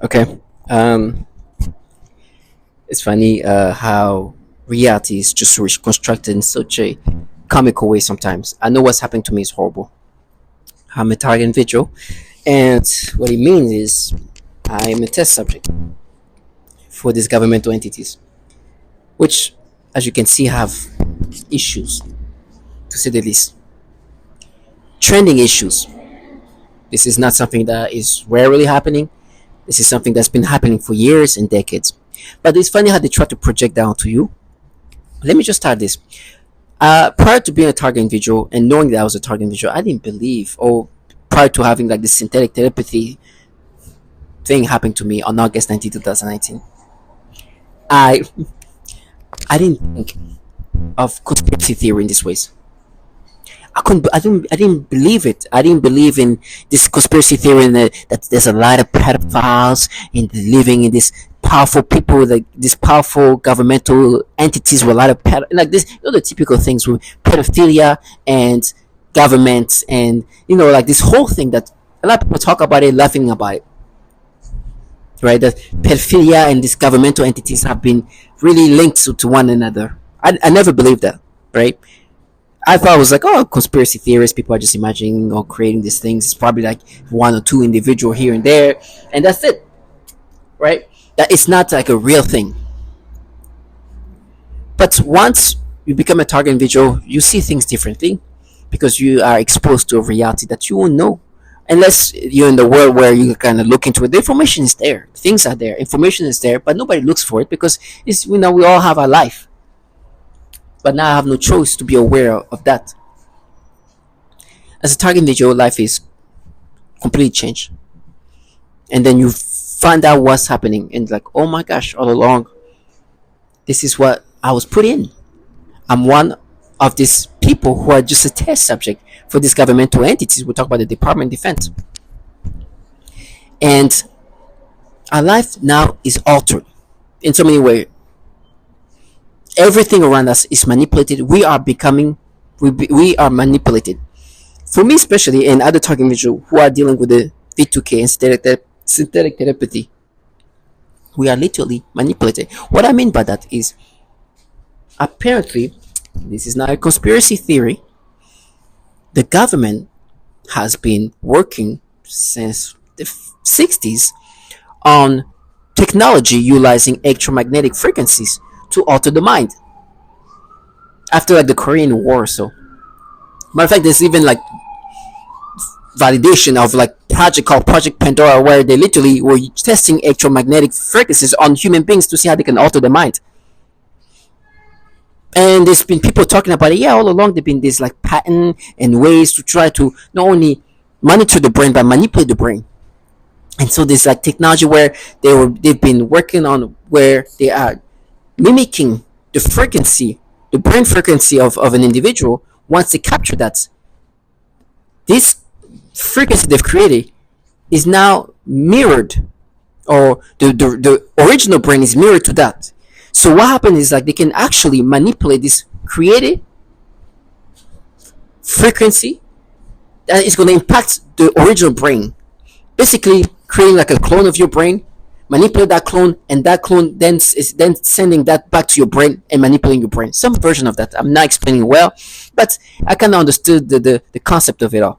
Okay. Um, it's funny how reality is just constructed in such a comical way sometimes. I know what's happening to me is horrible. I'm a target individual, and what it means is I'm a test subject for these governmental entities, which, as you can see, have issues, to say the least. Trending issues. This is not something that is rarely happening. This is something that's been happening for years and decades. But it's funny how they try to project that onto you. Let me just start this. Prior to being a target individual and knowing that I was a target individual, I didn't believe, or prior to having like this synthetic telepathy thing happen to me on August 19th, 2019, I I didn't think of conspiracy theory in these ways. I didn't believe it. I didn't believe in this conspiracy theory and that there's a lot of pedophiles in living in this powerful people, like these powerful governmental entities with a lot of like this, the typical things with pedophilia and government, and like this whole thing that a lot of people talk about it, laughing about it, right? That pedophilia and these governmental entities have been really linked to one another. I never believed that, right? I thought it was like, oh, conspiracy theorists, people are just imagining or creating these things. It's probably like one or two individual here and there, and that's it, right? That it's not like a real thing. But once you become a target individual, you see things differently because you are exposed to a reality that you won't know unless you're in the world where you kind of look into it. The information is there, things are there, information is there, but nobody looks for it because it's we all have our life. But now I have no choice to be aware of that. As a target individual, life is completely changed. And then you find out what's happening and like, oh my gosh, all along, this is what I was put in. I'm one of these people who are just a test subject for these governmental entities. We talk about the Department of Defense. And our life now is altered in so many ways. Everything around us is manipulated. We are manipulated. For me, especially, and other target individuals who are dealing with the V2K and synthetic telepathy, we are literally manipulated. What I mean by that is, apparently, this is not a conspiracy theory. The government has been working since the 60s on technology utilizing electromagnetic frequencies to alter the mind. After like the Korean War, so matter of fact, there's even like validation of like project called Project Pandora, where they literally were testing electromagnetic frequencies on human beings to see how they can alter the mind. And there's been people talking about it. Yeah, all along there've been this like pattern and ways to try to not only monitor the brain but manipulate the brain. And so there's like technology where they've been working on where they are mimicking the frequency, the brain frequency of an individual. Once they capture that, this frequency they've created is now mirrored, or the original brain is mirrored to that. So what happens is like they can actually manipulate this created frequency that is going to impact the original brain, basically creating like a clone of your brain, manipulate that clone, and that clone then is then sending that back to your brain and manipulating your brain. Some version of that. I'm not explaining well, but I kind of understood the concept of it all.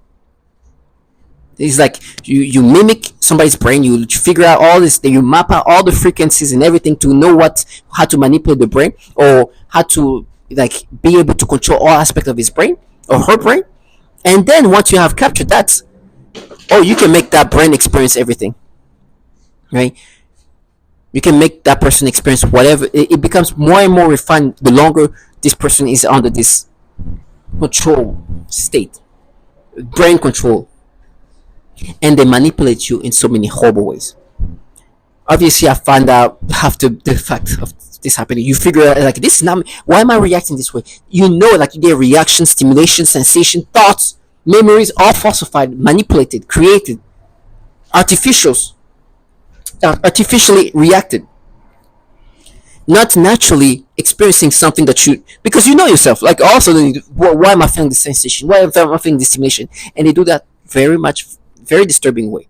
It's like you mimic somebody's brain, you figure out all this, then you map out all the frequencies and everything to know how to manipulate the brain, or how to like be able to control all aspects of his brain or her brain. And then once you have captured that, oh, you can make that brain experience everything, right? You can make that person experience whatever. It becomes more and more refined the longer this person is under this control state, brain control, and they manipulate you in so many horrible ways. Obviously, I found out after the fact of this happening. You figure out like, this is not me. Why am I reacting this way? Like you get reaction, stimulation, sensation, thoughts, memories, all falsified, manipulated, created, artificially reacted, not naturally experiencing something that because you know yourself. Like also, why am I feeling this sensation? Why am I feeling this stimulation? And they do that very disturbing way.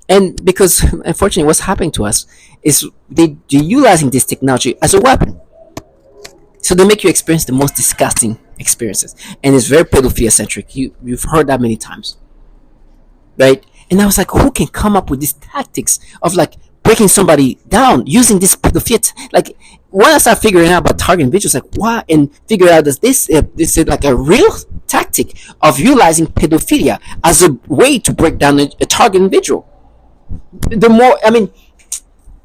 And because unfortunately what's happening to us is they're utilizing this technology as a weapon. So they make you experience the most disgusting experiences. And it's very pedophilia centric. You've heard that many times. Right? And I was like, who can come up with these tactics of like breaking somebody down using this pedophilia? Like when I started figuring out about targeting individuals, like why, and figure out that this is like a real tactic of utilizing pedophilia as a way to break down a target individual. The more, I mean,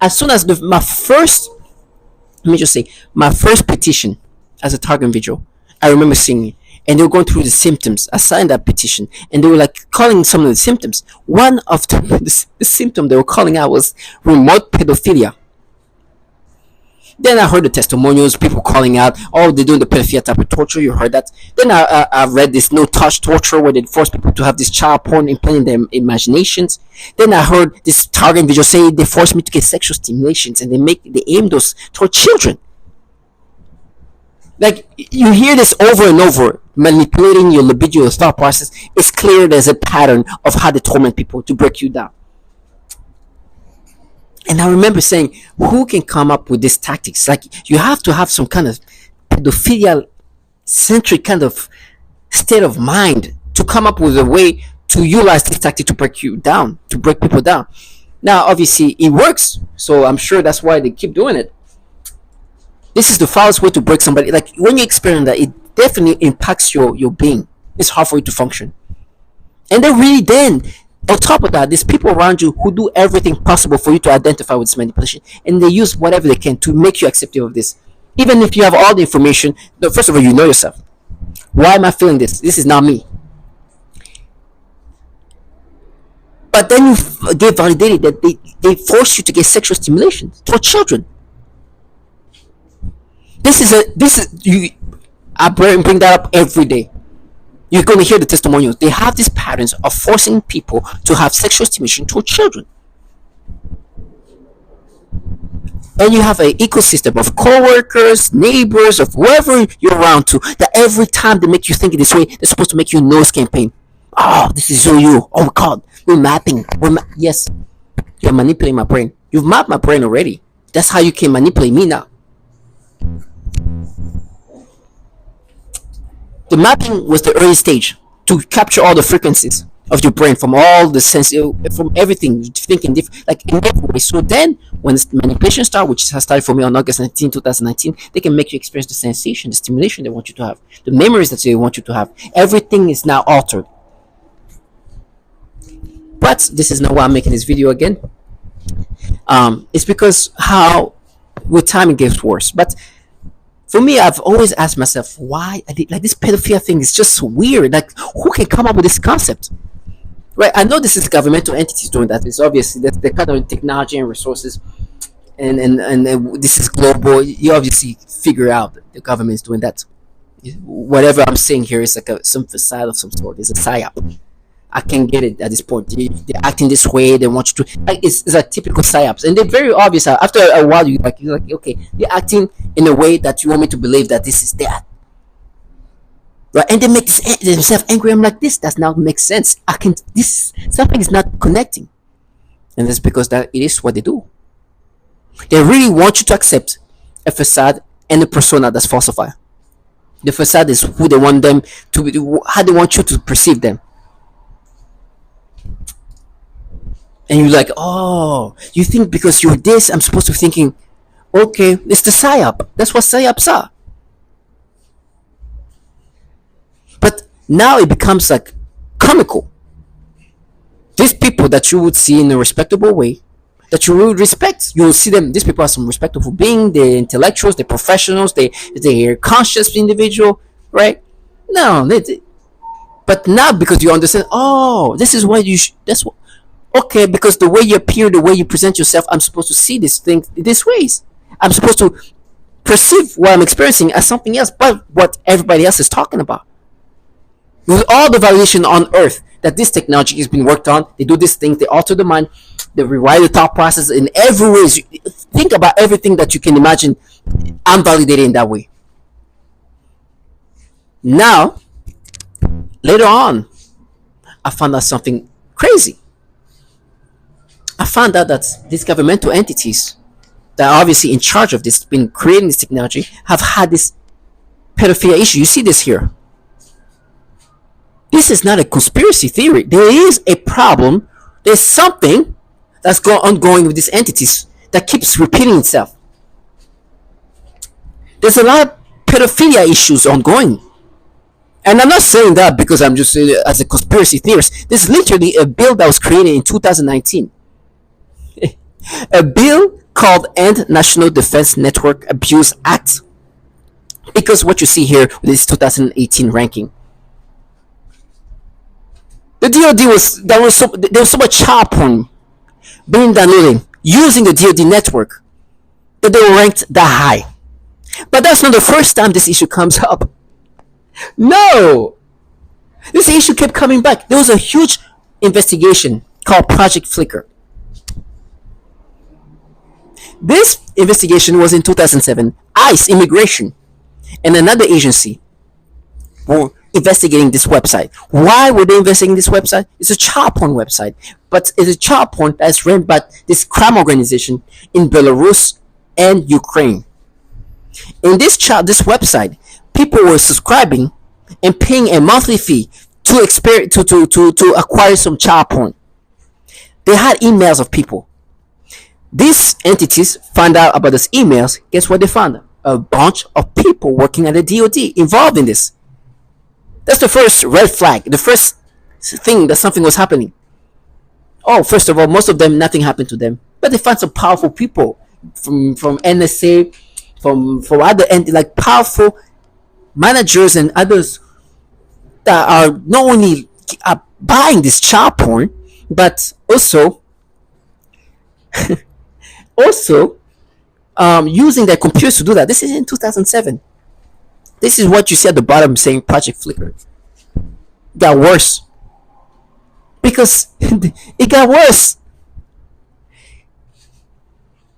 as soon as my first, let me just say, my first petition as a target individual, I remember seeing it. And they were going through the symptoms. I signed that petition, and they were like calling some of the symptoms. One of the symptom they were calling out was remote pedophilia. Then I heard the testimonials, people calling out, oh, they're doing the pedophilia type of torture. You heard that. Then I read this no touch torture where they force people to have this child porn implanted in their imaginations. Then I heard this target individual say they force me to get sexual stimulations, and they aim those toward children. Like you hear this over and over, manipulating your libido, your thought process. It's clear there's a pattern of how they torment people to break you down. And I remember saying, who can come up with these tactics? Like you have to have some kind of pedophilia centric kind of state of mind to come up with a way to utilize this tactic to break you down, to break people down. Now, obviously, it works, so I'm sure that's why they keep doing it. This is the foulest way to break somebody. Like when you experience that, it definitely impacts your being. It's hard for you to function. And then really then, on top of that, there's people around you who do everything possible for you to identify with this manipulation. And they use whatever they can to make you accepting of this. Even if you have all the information, first of all, you know yourself. Why am I feeling this? This is not me. But then you get validated that they force you to get sexual stimulation for children. I bring that up every day. You're going to hear the testimonials. They have these patterns of forcing people to have sexual stimulation toward children. And you have an ecosystem of co-workers, neighbors, of whoever you're around to, that every time they make you think this way, they're supposed to make you a nose campaign. Oh, this is you. Oh God, we're mapping. Yes, you're manipulating my brain. You've mapped my brain already. That's how you can manipulate me now. The mapping was the early stage to capture all the frequencies of your brain from all the sense, from everything, thinking different, like in every way. So then, when the manipulation started, which has started for me on August 2019, they can make you experience the sensation, the stimulation they want you to have, the memories that they want you to have. Everything is now altered. But this is not why I'm making this video again. It's because how with time it gets worse. But for me, I've always asked myself why like this pedophilia thing is just weird. Like, who can come up with this concept? Right? I know this is governmental entities doing that. It's obviously that the kind of technology and resources, and this is global. You obviously figure out that the government is doing that. Whatever I'm saying here is like some facade of some sort. It's a psyop. I can't get it at this point. They're acting this way. They want you to. Like, it's a typical psyops, and they're very obvious. After a while, you're like, okay, they're acting in a way that you want me to believe that this is that, right? And they make themselves angry. I'm like, this does not make sense. This something is not connecting, and that's because that it is what they do. They really want you to accept a facade and a persona that's falsified. The facade is who they want them to be, how they want you to perceive them. And you're like, oh, you think because you're this, I'm supposed to be thinking, okay, it's the psyop. That's what psyops are. But now it becomes like comical. These people that you would see in a respectable way, that you would respect, you will see them. These people are some respectable being. They're intellectuals. They're professionals. They're conscious individual, right? No, but now because you understand, oh, this is why you. That's what. Okay, because the way you appear, the way you present yourself, I'm supposed to see this thing this ways. I'm supposed to perceive what I'm experiencing as something else, but what everybody else is talking about. With all the validation on earth that this technology has been worked on, they do these things, they alter the mind, they rewrite the thought process in every way. Think about everything that you can imagine. I'm validated in that way. Now, later on, I found out something crazy. I found out that these governmental entities that are obviously in charge of this, been creating this technology, have had this pedophilia issue. You see this here. This is not a conspiracy theory. There is a problem. There's something that's ongoing with these entities that keeps repeating itself. There's a lot of pedophilia issues ongoing. And I'm not saying that because I'm just as a conspiracy theorist. This is literally a bill that was created in 2019. A bill called End National Defense Network Abuse Act. Because what you see here with this 2018 ranking, the DoD there was so much child porn being downloaded using the DoD network that they were ranked that high. But that's not the first time this issue comes up. No, this issue kept coming back. There was a huge investigation called Project Flicker. This investigation was in 2007. ICE, Immigration, and another agency were investigating this website. Why were they investigating this website? It's a child porn website, but it's a child porn that's run by this crime organization in Belarus and Ukraine. In this website, people were subscribing and paying a monthly fee to acquire some child porn. They had emails of people. These entities found out about these emails. Guess what they found? A bunch of people working at the DoD involved in this. That's the first red flag. The first thing that something was happening. Oh, first of all, most of them, nothing happened to them. But they found some powerful people from NSA, from other entities, like powerful managers and others that are not only buying this child porn, but also using their computers to do that. This is in 2007. This is what you see at the bottom saying Project Flicker. It got worse. Because it got worse.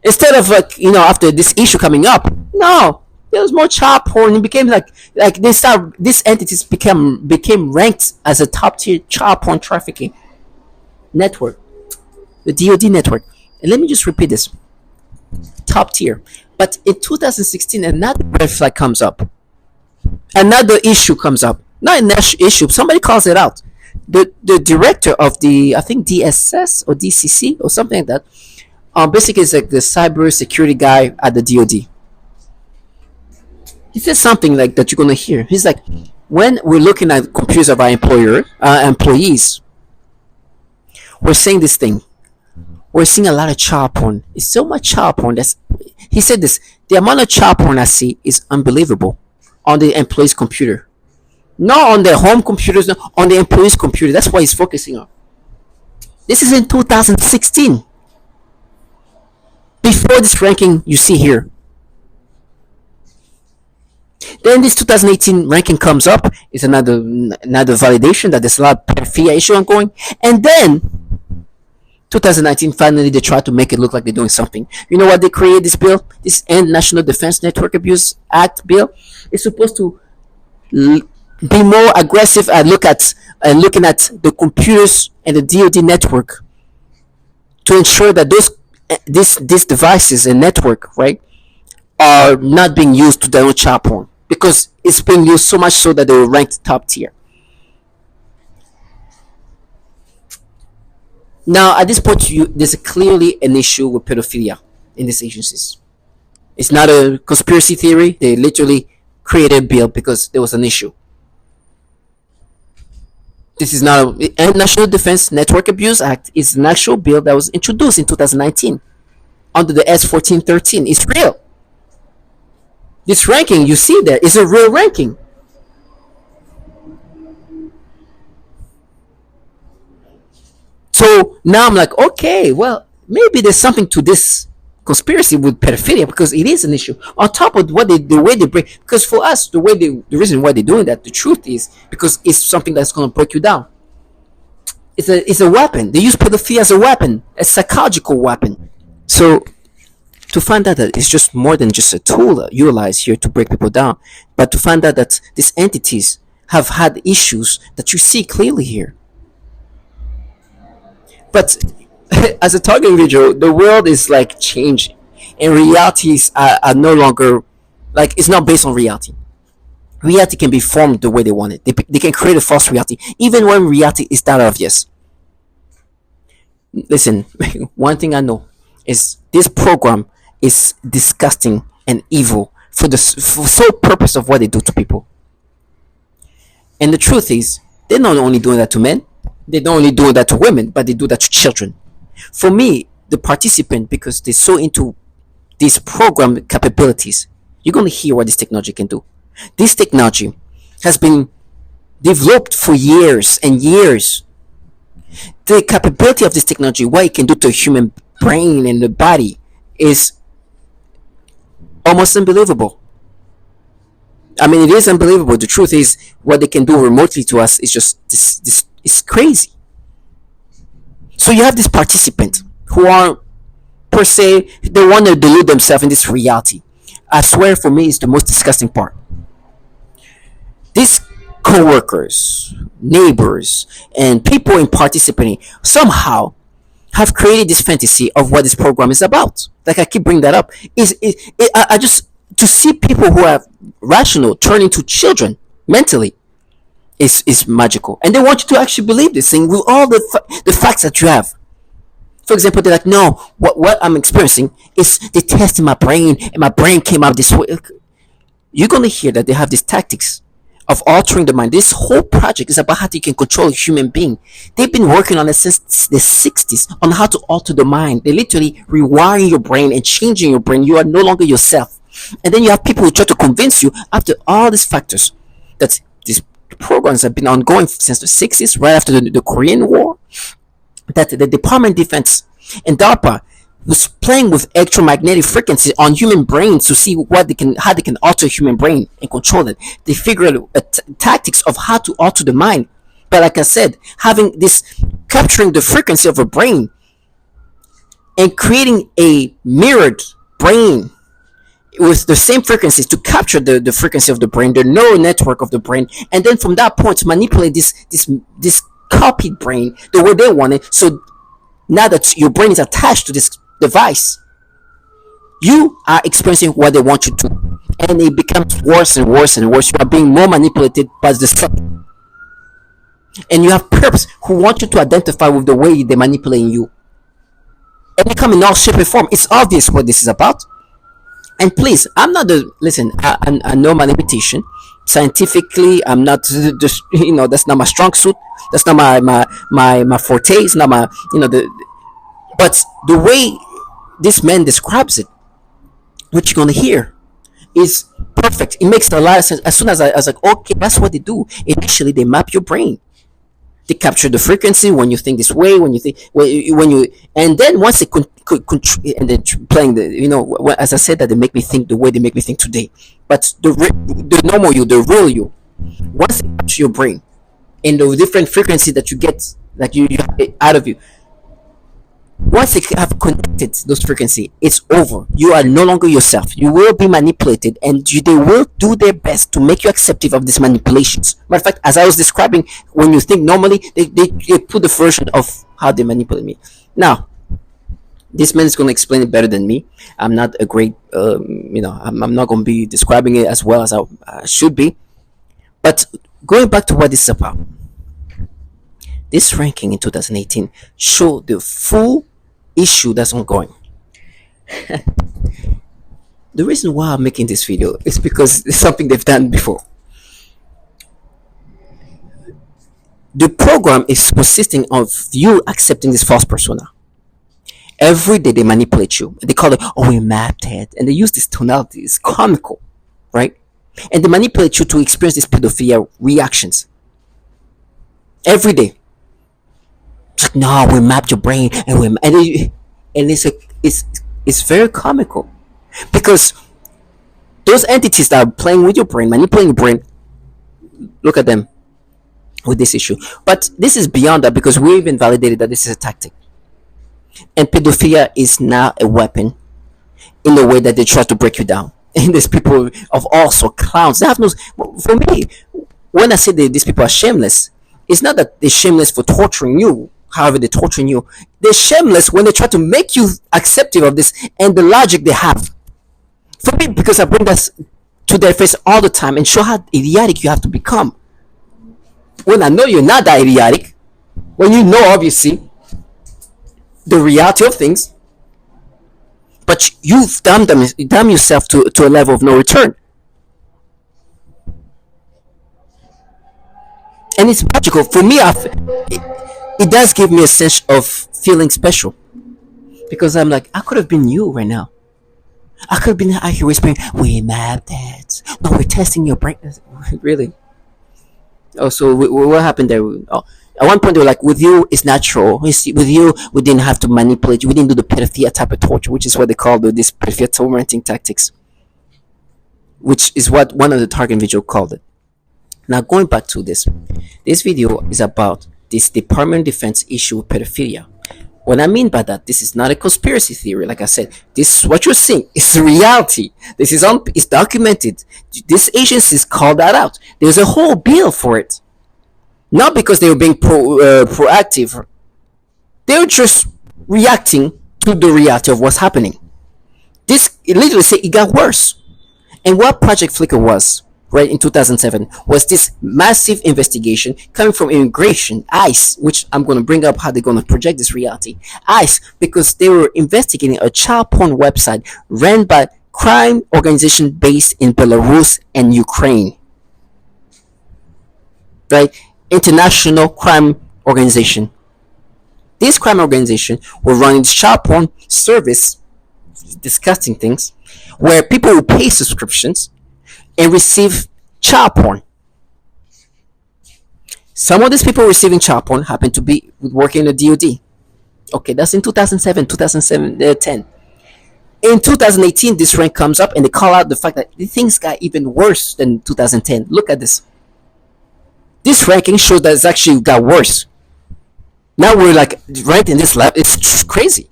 Instead of after this issue coming up, no, there was more child porn. It became like these entities became ranked as a top tier child porn trafficking network. The DoD network. And let me just repeat this. Top tier. But in 2016, another red flag comes up. Another issue comes up. Not an issue. Somebody calls it out. The director of the, I think, DSS or DCC or something like that, basically is like the cyber security guy at the DoD. He says something like that you're gonna hear. He's like, when we're looking at computers of our employees, we're saying this thing. We're seeing a lot of child porn. It's so much child porn. He said this. The amount of child porn I see is unbelievable on the employee's computer. Not on their home computers, no, on the employee's computer. That's what he's focusing on. This is in 2016. Before this ranking you see here. Then this 2018 ranking comes up. It's another validation that there's a lot of pedophilia issue ongoing. And then 2019, finally, they try to make it look like they're doing something. You know what they created this bill? This End National Defense Network Abuse Act bill is supposed to be more aggressive and looking at the computers and the DoD network to ensure that these devices and network, right, are not being used to download child porn, because it's being used so much so that they were ranked top tier. Now, at this point, there's clearly an issue with pedophilia in these agencies. It's not a conspiracy theory. They literally created a bill because there was an issue. This is not a National Defense Network Abuse Act. It's an actual bill that was introduced in 2019 under the S1413. It's real. This ranking you see there is a real ranking. So now I'm like, okay, well, maybe there's something to this conspiracy with pedophilia, because it is an issue. On top of the way they break, because for us, the reason why they're doing that, the truth is because it's something that's going to break you down. It's a weapon. They use pedophilia as a weapon, a psychological weapon. So to find out that it's just more than just a tool utilized here to break people down, but to find out that these entities have had issues that you see clearly here. But as a target individual, the world is like changing, and realities are no longer like it's not based on reality. Reality can be formed the way they want it. They can create a false reality, even when reality is that obvious. Listen, one thing I know is this program is disgusting and evil for the for sole purpose of what they do to people. And the truth is, they're not only doing that to men, they're not only doing that to women, but they do that to children. For me, the participant, because they're so into these program capabilities, you're going to hear what this technology can do. This technology has been developed for years and years. The capability of this technology, what it can do to a human brain and the body, is almost unbelievable. I mean, it is unbelievable. The truth is, what they can do remotely to us is just this is crazy. So you have this participant who are per se they want to delude themselves in this reality. I swear, for me, it's the most disgusting part. These co-workers, neighbors, and people in participating somehow have created this fantasy of what this program is about. Like I keep bringing that up. I just to see people who are rational turn into children mentally is magical, and they want you to actually believe this thing with all the facts that you have. For example, they're like, no, what I'm experiencing is they tested my brain, and my brain came out this way. You're gonna hear that they have these tactics of altering the mind. This whole project is about how you can control a human being. They've been working on it since the 60s on how to alter the mind. They literally rewiring your brain and changing your brain. You are no longer yourself. And then you have people who try to convince you after all these factors that these programs have been ongoing since the 60s, right after the Korean War, that the Department of Defense and DARPA was playing with electromagnetic frequency on human brains to see how they can alter human brain and control it. They figured out tactics of how to alter the mind. But like I said, having this capturing the frequency of a brain and creating a mirrored brain with the same frequencies to capture the frequency of the brain, the neural network of the brain, and then from that point to manipulate this copied brain the way they want it. So now that your brain is attached to this device, you are experiencing what they want you to, and it becomes worse and worse and worse. You are being more manipulated by the subject, and you have perps who want you to identify with the way they're manipulating you, and they come in all shape and form. It's obvious what this is about. And please, I'm not the listen. I know my limitation. Scientifically, I'm not just that's not my strong suit. That's not my forte. It's not my but the way this man describes it, what you're gonna hear, is perfect. It makes a lot of sense. As soon as I was like, okay, that's what they do. Initially, they map your brain. They capture the frequency when you think this way, when you think when you, and then once they and then playing as I said, that they make me think the way they make me think today. But the normal you, the real you, once they capture your brain and the different frequency that you get, like you have out of you, once they have connected those frequencies, it's over. You are no longer yourself. You will be manipulated, and they will do their best to make you acceptive of these manipulations. Matter of fact, as I was describing, when you think normally, they put the version of how they manipulate me. Now, this man is going to explain it better than me. I'm not a great, I'm not going to be describing it as well as I should be. But going back to what this is about, this ranking in 2018 showed the full issue that's ongoing. The reason why I'm making this video is because it's something they've done before. The program is consisting of you accepting this false persona. Every day they manipulate you. They call it, oh, we mapped it. And they use this tonality. It's comical, right? And they manipulate you to experience these pedophilia reactions. Every day. It's like, no, we mapped your brain. And it's very comical. Because those entities that are playing with your brain, manipulating your brain, look at them with this issue. But this is beyond that, because we even validated that this is a tactic. And pedophilia is now a weapon in the way that they try to break you down. And there's people of all sorts, clowns. They have no. For me, when I say that these people are shameless, it's not that they're shameless for torturing you. however they're torturing you, they're shameless when they try to make you accepting of this and the logic they have. For me, because I bring that to their face all the time and show how idiotic you have to become. When I know you're not that idiotic, when you know obviously the reality of things, but you've damn yourself to a level of no return. And it's magical for me. It does give me a sense of feeling special because I'm like, I could have been you right now. I could have been out here whispering, "We mad dads. No, we're testing your brain." Really? Oh, so what happened there? Oh, at one point they were like, "With you, it's natural. With you, we didn't have to manipulate you. We didn't do the pedophilia type of torture, which is what they call this pedophilia tormenting tactics, which is what one of the target video called it." Now going back to this video is about this Department of Defense issue with pedophilia. What I mean by that, this is not a conspiracy theory. Like I said, this is what you're seeing. It's reality. This is it's documented. This agencies called that out. There's a whole bill for it. Not because they were being proactive. They were just reacting to the reality of what's happening. This it literally said it got worse. And what Project Flicker was, right, in 2007 was this massive investigation coming from immigration, ICE, which I'm going to bring up how they're going to project this reality. ICE, because they were investigating a child porn website ran by crime organization based in Belarus and Ukraine. Right? International crime organization. This crime organization were running this child porn service, disgusting things, where people will pay subscriptions and receive child porn. Some of these people receiving child porn happen to be working in the DoD. Okay, that's in 2007, 2010. In 2018, this rank comes up and they call out the fact that things got even worse than 2010. Look at this. This ranking shows that it's actually got worse. Now we're like right in this lab. It's just crazy.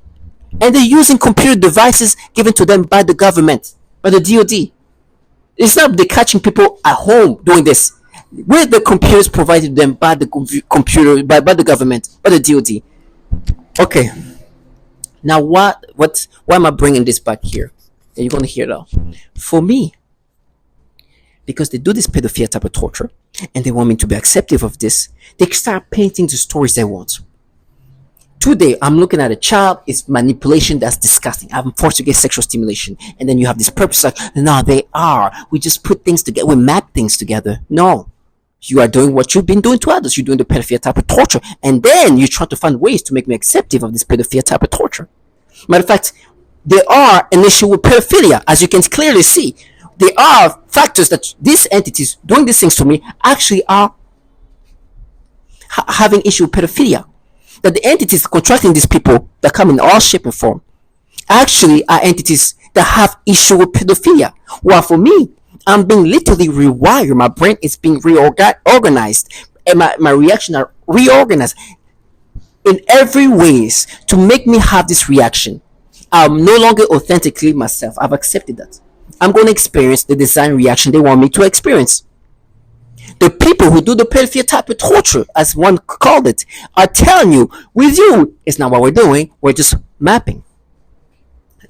And they're using computer devices given to them by the government, by the DoD. It's not they're catching people at home doing this. With the computers provided them by the computer by the government, by the DoD. Okay. Now why am I bringing this back here? And you're gonna hear though. For me, because they do this pedophilia type of torture, and they want me to be acceptive of this, they start painting the stories they want. Today, I'm looking at a child. It's manipulation that's disgusting. I'm forced to get sexual stimulation. And then you have this purpose like, no, they are. We just put things together. We map things together. No. You are doing what you've been doing to others. You're doing the pedophilia type of torture. And then you try to find ways to make me acceptive of this pedophilia type of torture. Matter of fact, there are an issue with pedophilia. As you can clearly see, there are factors that these entities doing these things to me actually are having issue with pedophilia. That the entities contracting these people that come in all shape and form actually are entities that have issue with pedophilia. While for me, I'm being literally rewired. My brain is being reorganized, and my reaction are reorganized in every ways to make me have this reaction. I'm no longer authentically myself. I've accepted that. I'm going to experience the design reaction they want me to experience. The people who do the pedophilia type of torture, as one called it, are telling you, with you, it's not what we're doing. We're just mapping.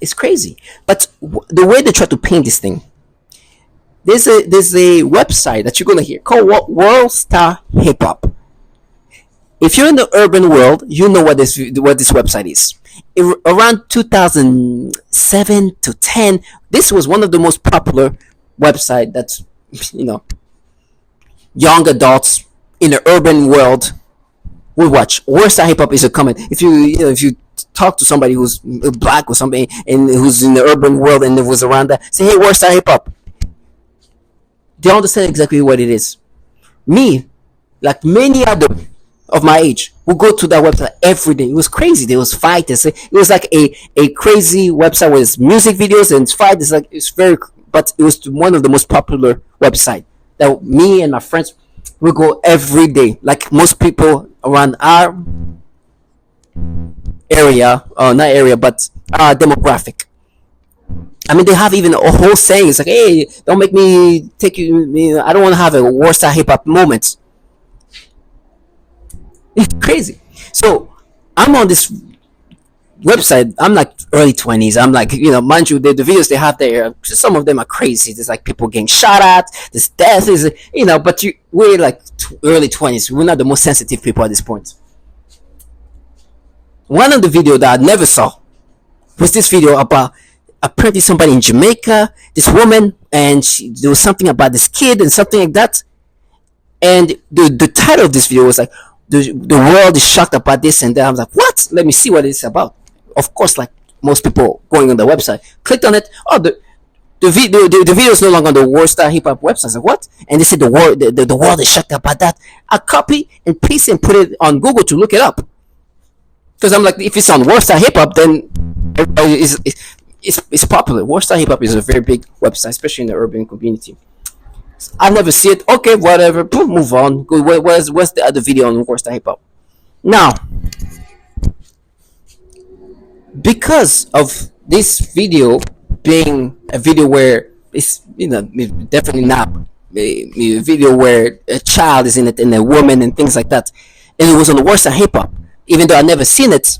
It's crazy. But the way they try to paint this thing, there's a website that you're going to hear called Worldstarhiphop. If you're in the urban world, you know what this website is. Around 2007 to 10, this was one of the most popular website that's, young adults in the urban world will watch. Worldstarhiphop is a comment. If you talk to somebody who's black or somebody and who's in the urban world and was around that, say, hey, Worldstarhiphop. They understand exactly what it is. Me, like many other of my age, who go to that website every day. It was crazy. There was fights. It was like a crazy website with music videos and fights. But it was one of the most popular website that me and my friends will go every day. Like most people around our area, not area, but our demographic. I mean, they have even a whole saying. It's like, hey, don't make me take you. I don't want to have a Worldstarhiphop moment. It's crazy. So I'm on this website. I'm like early 20s. I'm like, mind you, the videos they have there, some of them are crazy. There's like people getting shot at. This death is, but we're like early 20s. We're not the most sensitive people at this point. One of the video that I never saw was this video about apparently somebody in Jamaica, this woman, and there was something about this kid and something like that. And the title of this video was like, the world is shocked about this and that. I was like, what? Let me see what it's about. Of course, like most people going on the website, clicked on it. Oh, the video is no longer on the Worldstarhiphop website. I was like, what? And they said the world is shocked about that. I copy and paste and put it on Google to look it up. Because I'm like, if it's on Worldstarhiphop, then everybody it's popular. Worldstarhiphop is a very big website, especially in the urban community. I never see it. Okay, whatever. Boom, move on. What's the other video on Worldstarhiphop? Now, because of this video being a video where it's definitely not a video where a child is in it and a woman and things like that, and it was on the Worldstarhiphop, even though I never seen it,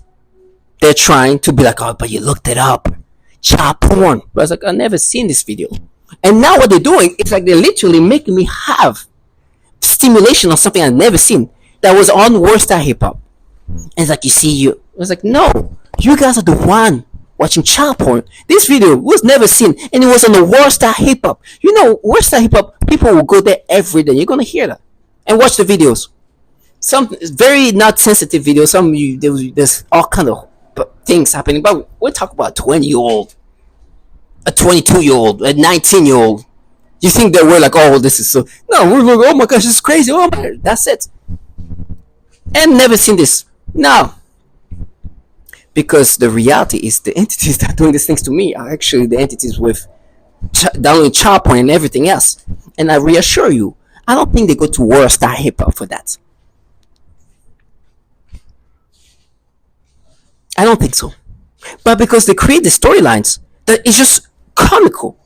they're trying to be like, oh, but you looked it up, child porn. But I was like, I never seen this video. And now what they're doing, it's like they're literally making me have stimulation on something I've never seen that was on Worldstarhiphop. And it's like, you see, I was like, no, you guys are the one watching child porn. This video was never seen, and it was on the Worldstarhiphop. Worldstarhiphop, people will go there every day. You're gonna hear that and watch the videos. Some very not sensitive videos. Some there's all kind of things happening, but we're talking about a 20-year-old, a 22-year-old, a 19-year-old. You think that we're like, oh, this is so? No, we're like, oh my gosh, this is crazy. Oh my, that's it. And never seen this. No, because the reality is the entities that are doing these things to me are actually the entities with downloading child porn and everything else. And I reassure you, I don't think they go to Worldstarhiphop for that. I don't think so. But because they create the storylines that is just comical.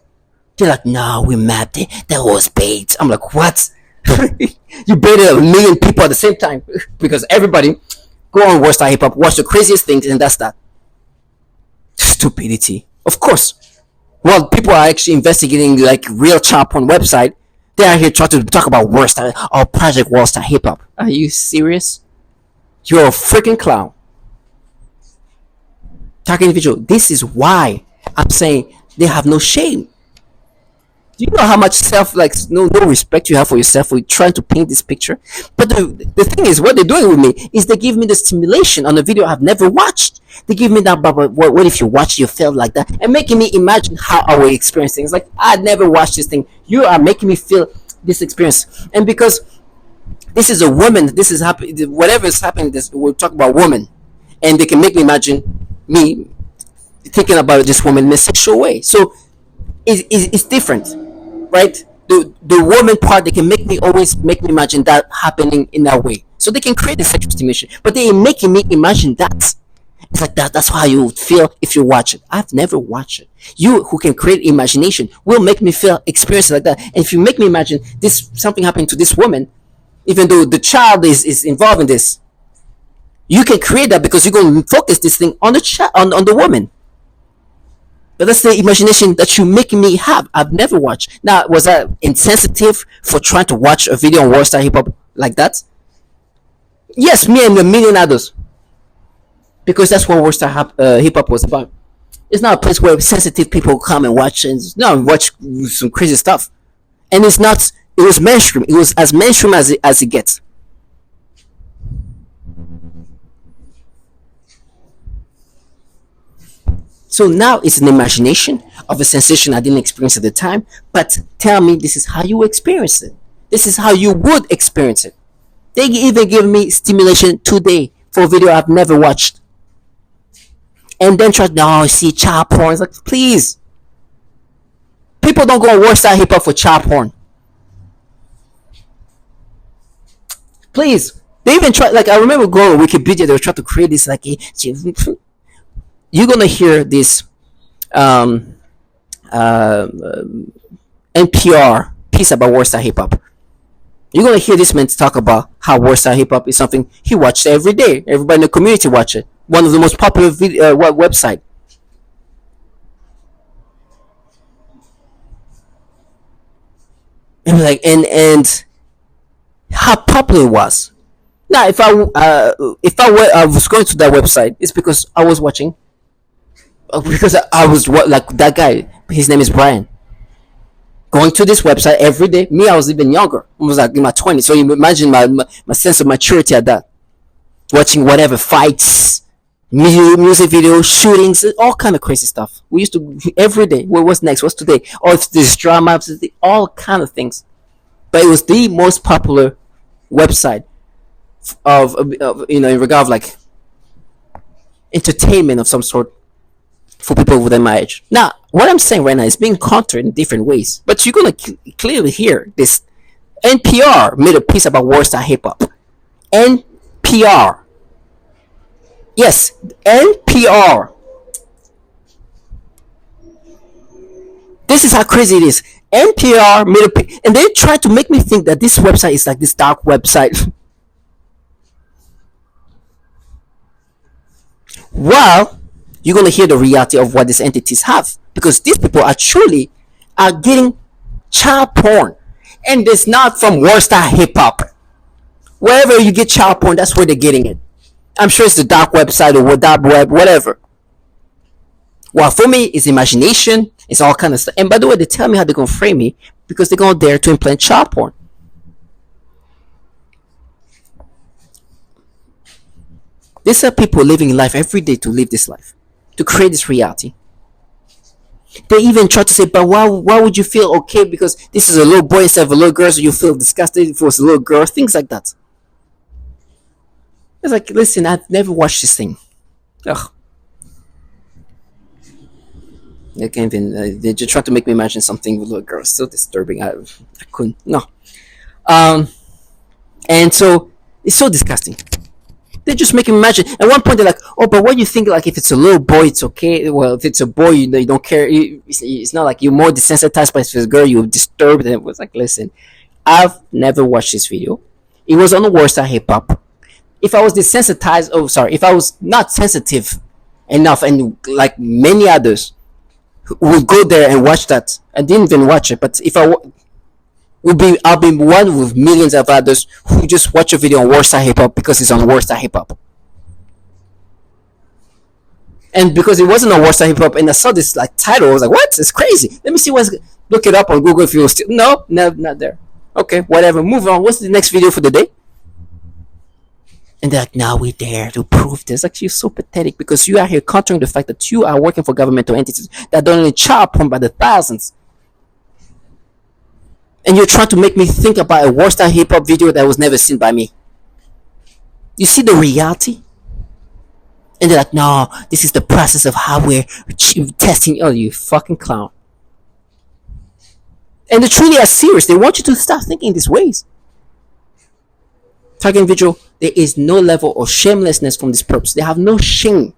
They're like, no, we mapped it. That was bait. I'm like, what? You baited a million people at the same time because everybody go on Worldstarhiphop, watch the craziest things, and that's that. Stupidity. Of course. Well, people are actually investigating like real child porn website. They are here trying to talk about Project Worldstarhiphop. Are you serious? You're a freaking clown. Talking individual. This is why I'm saying they have no shame. Do you know how much no respect you have for yourself for trying to paint this picture? But the thing is, what they're doing with me is they give me the stimulation on a video I've never watched. They give me that, but what if you watch you feel like that? And making me imagine how I will experience things. Like, I'd never watched this thing. You are making me feel this experience. And because this is a woman, this is happening, whatever is happening, we'll talk about woman. And they can make me imagine me thinking about this woman in a sexual way. So it's different, right? The woman part, they can always make me imagine that happening in that way. So they can create the sexual stimulation, but they are making me imagine that. It's like that's how you would feel if you watch it. I've never watched it. You who can create imagination will make me feel experience like that. And if you make me imagine something happening to this woman, even though the child is involved in this, you can create that because you're going to focus this thing on the woman. But that's the imagination that you're making me have. I've never watched. Now, was I insensitive for trying to watch a video on Worldstarhiphop like that? Yes, me and a million others. Because that's what Worldstarhiphop was about. It's not a place where sensitive people come and watch watch some crazy stuff. And it was mainstream. It was as mainstream as it gets. So now it's an imagination of a sensation I didn't experience at the time. But tell me, this is how you experience it. This is how you would experience it. They even give me stimulation today for a video I've never watched. And then see child porn. It's like, please. People don't go on Worldstarhiphop for child porn. Please. They even try, I remember going on Wikipedia, they were trying to create this, you're gonna hear this NPR piece about Worldstarhiphop. You're gonna hear this man talk about how Worldstar Hip Hop is something he watched every day. Everybody in the community watch it. One of the most popular website. And like and how popular it was. Now, if I was going to that website, it's because I was watching. Because I was like that guy. His name is Brian. Going to this website every day. Me, I was even younger. I was like in my 20s. So you imagine my sense of maturity at that. Watching whatever fights, music videos, shootings, all kind of crazy stuff. We used to every day. What's next? What's today? Or if this drama, all kind of things. But it was the most popular website of in regard of like entertainment of some sort for people within my age. Now, what I'm saying right now is being countered in different ways, but you're gonna clearly hear this. NPR made a piece about Worldstarhiphop. NPR, yes, NPR. This is how crazy it is. NPR made and they tried to make me think that this website is like this dark website. Well, you're gonna hear the reality of what these entities have, because these people are truly are getting child porn, and it's not from Worldstarhiphop. Wherever you get child porn, that's where they're getting it. I'm sure it's the dark website or dark web, whatever. Well, for me, it's imagination. It's all kind of stuff. And by the way, they tell me how they're gonna frame me because they're gonna dare to implant child porn. These are people living life every day to live this life, to create this reality. They even try to say, but why would you feel okay because this is a little boy instead of a little girl, so you feel disgusted if it was a little girl, things like that. It's like, listen, I've never watched this thing. Ugh. They can't even. They just try to make me imagine something with little girls. So disturbing. I couldn't. No. And so it's so disgusting. They just make him imagine. At one point, they're like, "Oh, but what do you think? Like, if it's a little boy, it's okay. Well, if it's a boy, you don't care. It's not like you're more desensitized. But if it's a girl, you're disturbed." And it was like, listen, I've never watched this video. It was on the Worldstarhiphop. If I was desensitized, if I was not sensitive enough, and like many others would go there and watch that. I didn't even watch it, but if I I'll be one with millions of others who just watch a video on Worldstarhiphop because it's on Worldstarhiphop. And because it wasn't on Worldstarhiphop and I saw this like title, I was like, what? It's crazy. Let me see what's look it up on Google if you still no, not there. Okay, whatever. Move on. What's the next video for the day? And they're like, now we dare to prove this. Actually, so pathetic because you are here countering the fact that you are working for governmental entities that don't only charge porn by the thousands. And you're trying to make me think about a Worldstarhiphop video that was never seen by me. You see the reality? And they're like, no, this is the process of how we're testing. Oh, you fucking clown. And they truly are serious. They want you to start thinking these ways. Target individual, there is no level of shamelessness from these perps. They have no shame.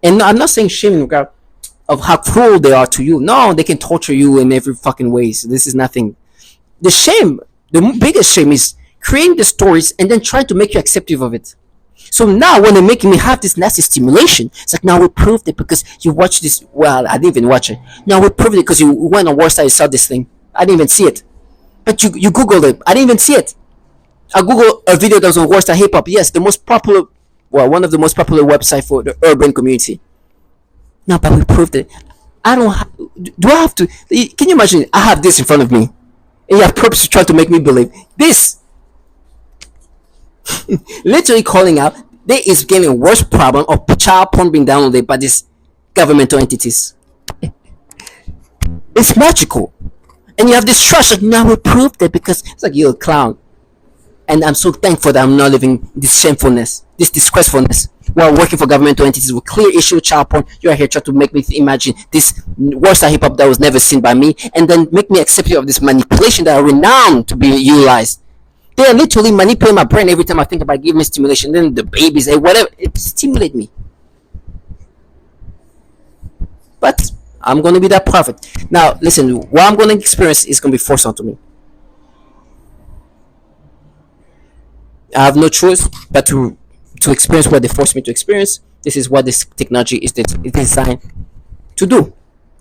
And no, I'm not saying shame in regard of how cruel they are to you. No, they can torture you in every fucking way. So this is nothing. The shame, the biggest shame is creating the stories and then trying to make you acceptive of it. So now when they're making me have this nasty stimulation, it's like, now we proved it because you watched this. Well, I didn't even watch it. Now we proved it because you went on Worldstar and saw this thing. I didn't even see it. But you Googled it. I didn't even see it. I Googled a video that was on Worldstarhiphop. Yes, the most popular, one of the most popular websites for the urban community. No, but we proved it. I don't. Do I have to? Can you imagine? I have this in front of me, and you have Perps trying to make me believe this. Literally calling out, there is getting a worse problem of child porn being downloaded by these governmental entities. It's magical, and you have this trust. Like, now we proved it because it's like, you're a clown. And I'm so thankful that I'm not living this shamefulness, this disgracefulness, while working for governmental entities with clear issue child porn. You are here trying to make me imagine this Worldstarhiphop that was never seen by me, and then make me accepting of this manipulation that are renowned to be utilized. They are literally manipulating my brain every time I think about giving me stimulation. Then the babies and whatever, it stimulate me. But I'm gonna be that prophet. Now, listen, what I'm gonna experience is gonna be forced onto me. I have no choice but to experience what they force me to experience. This is what this technology is designed to do.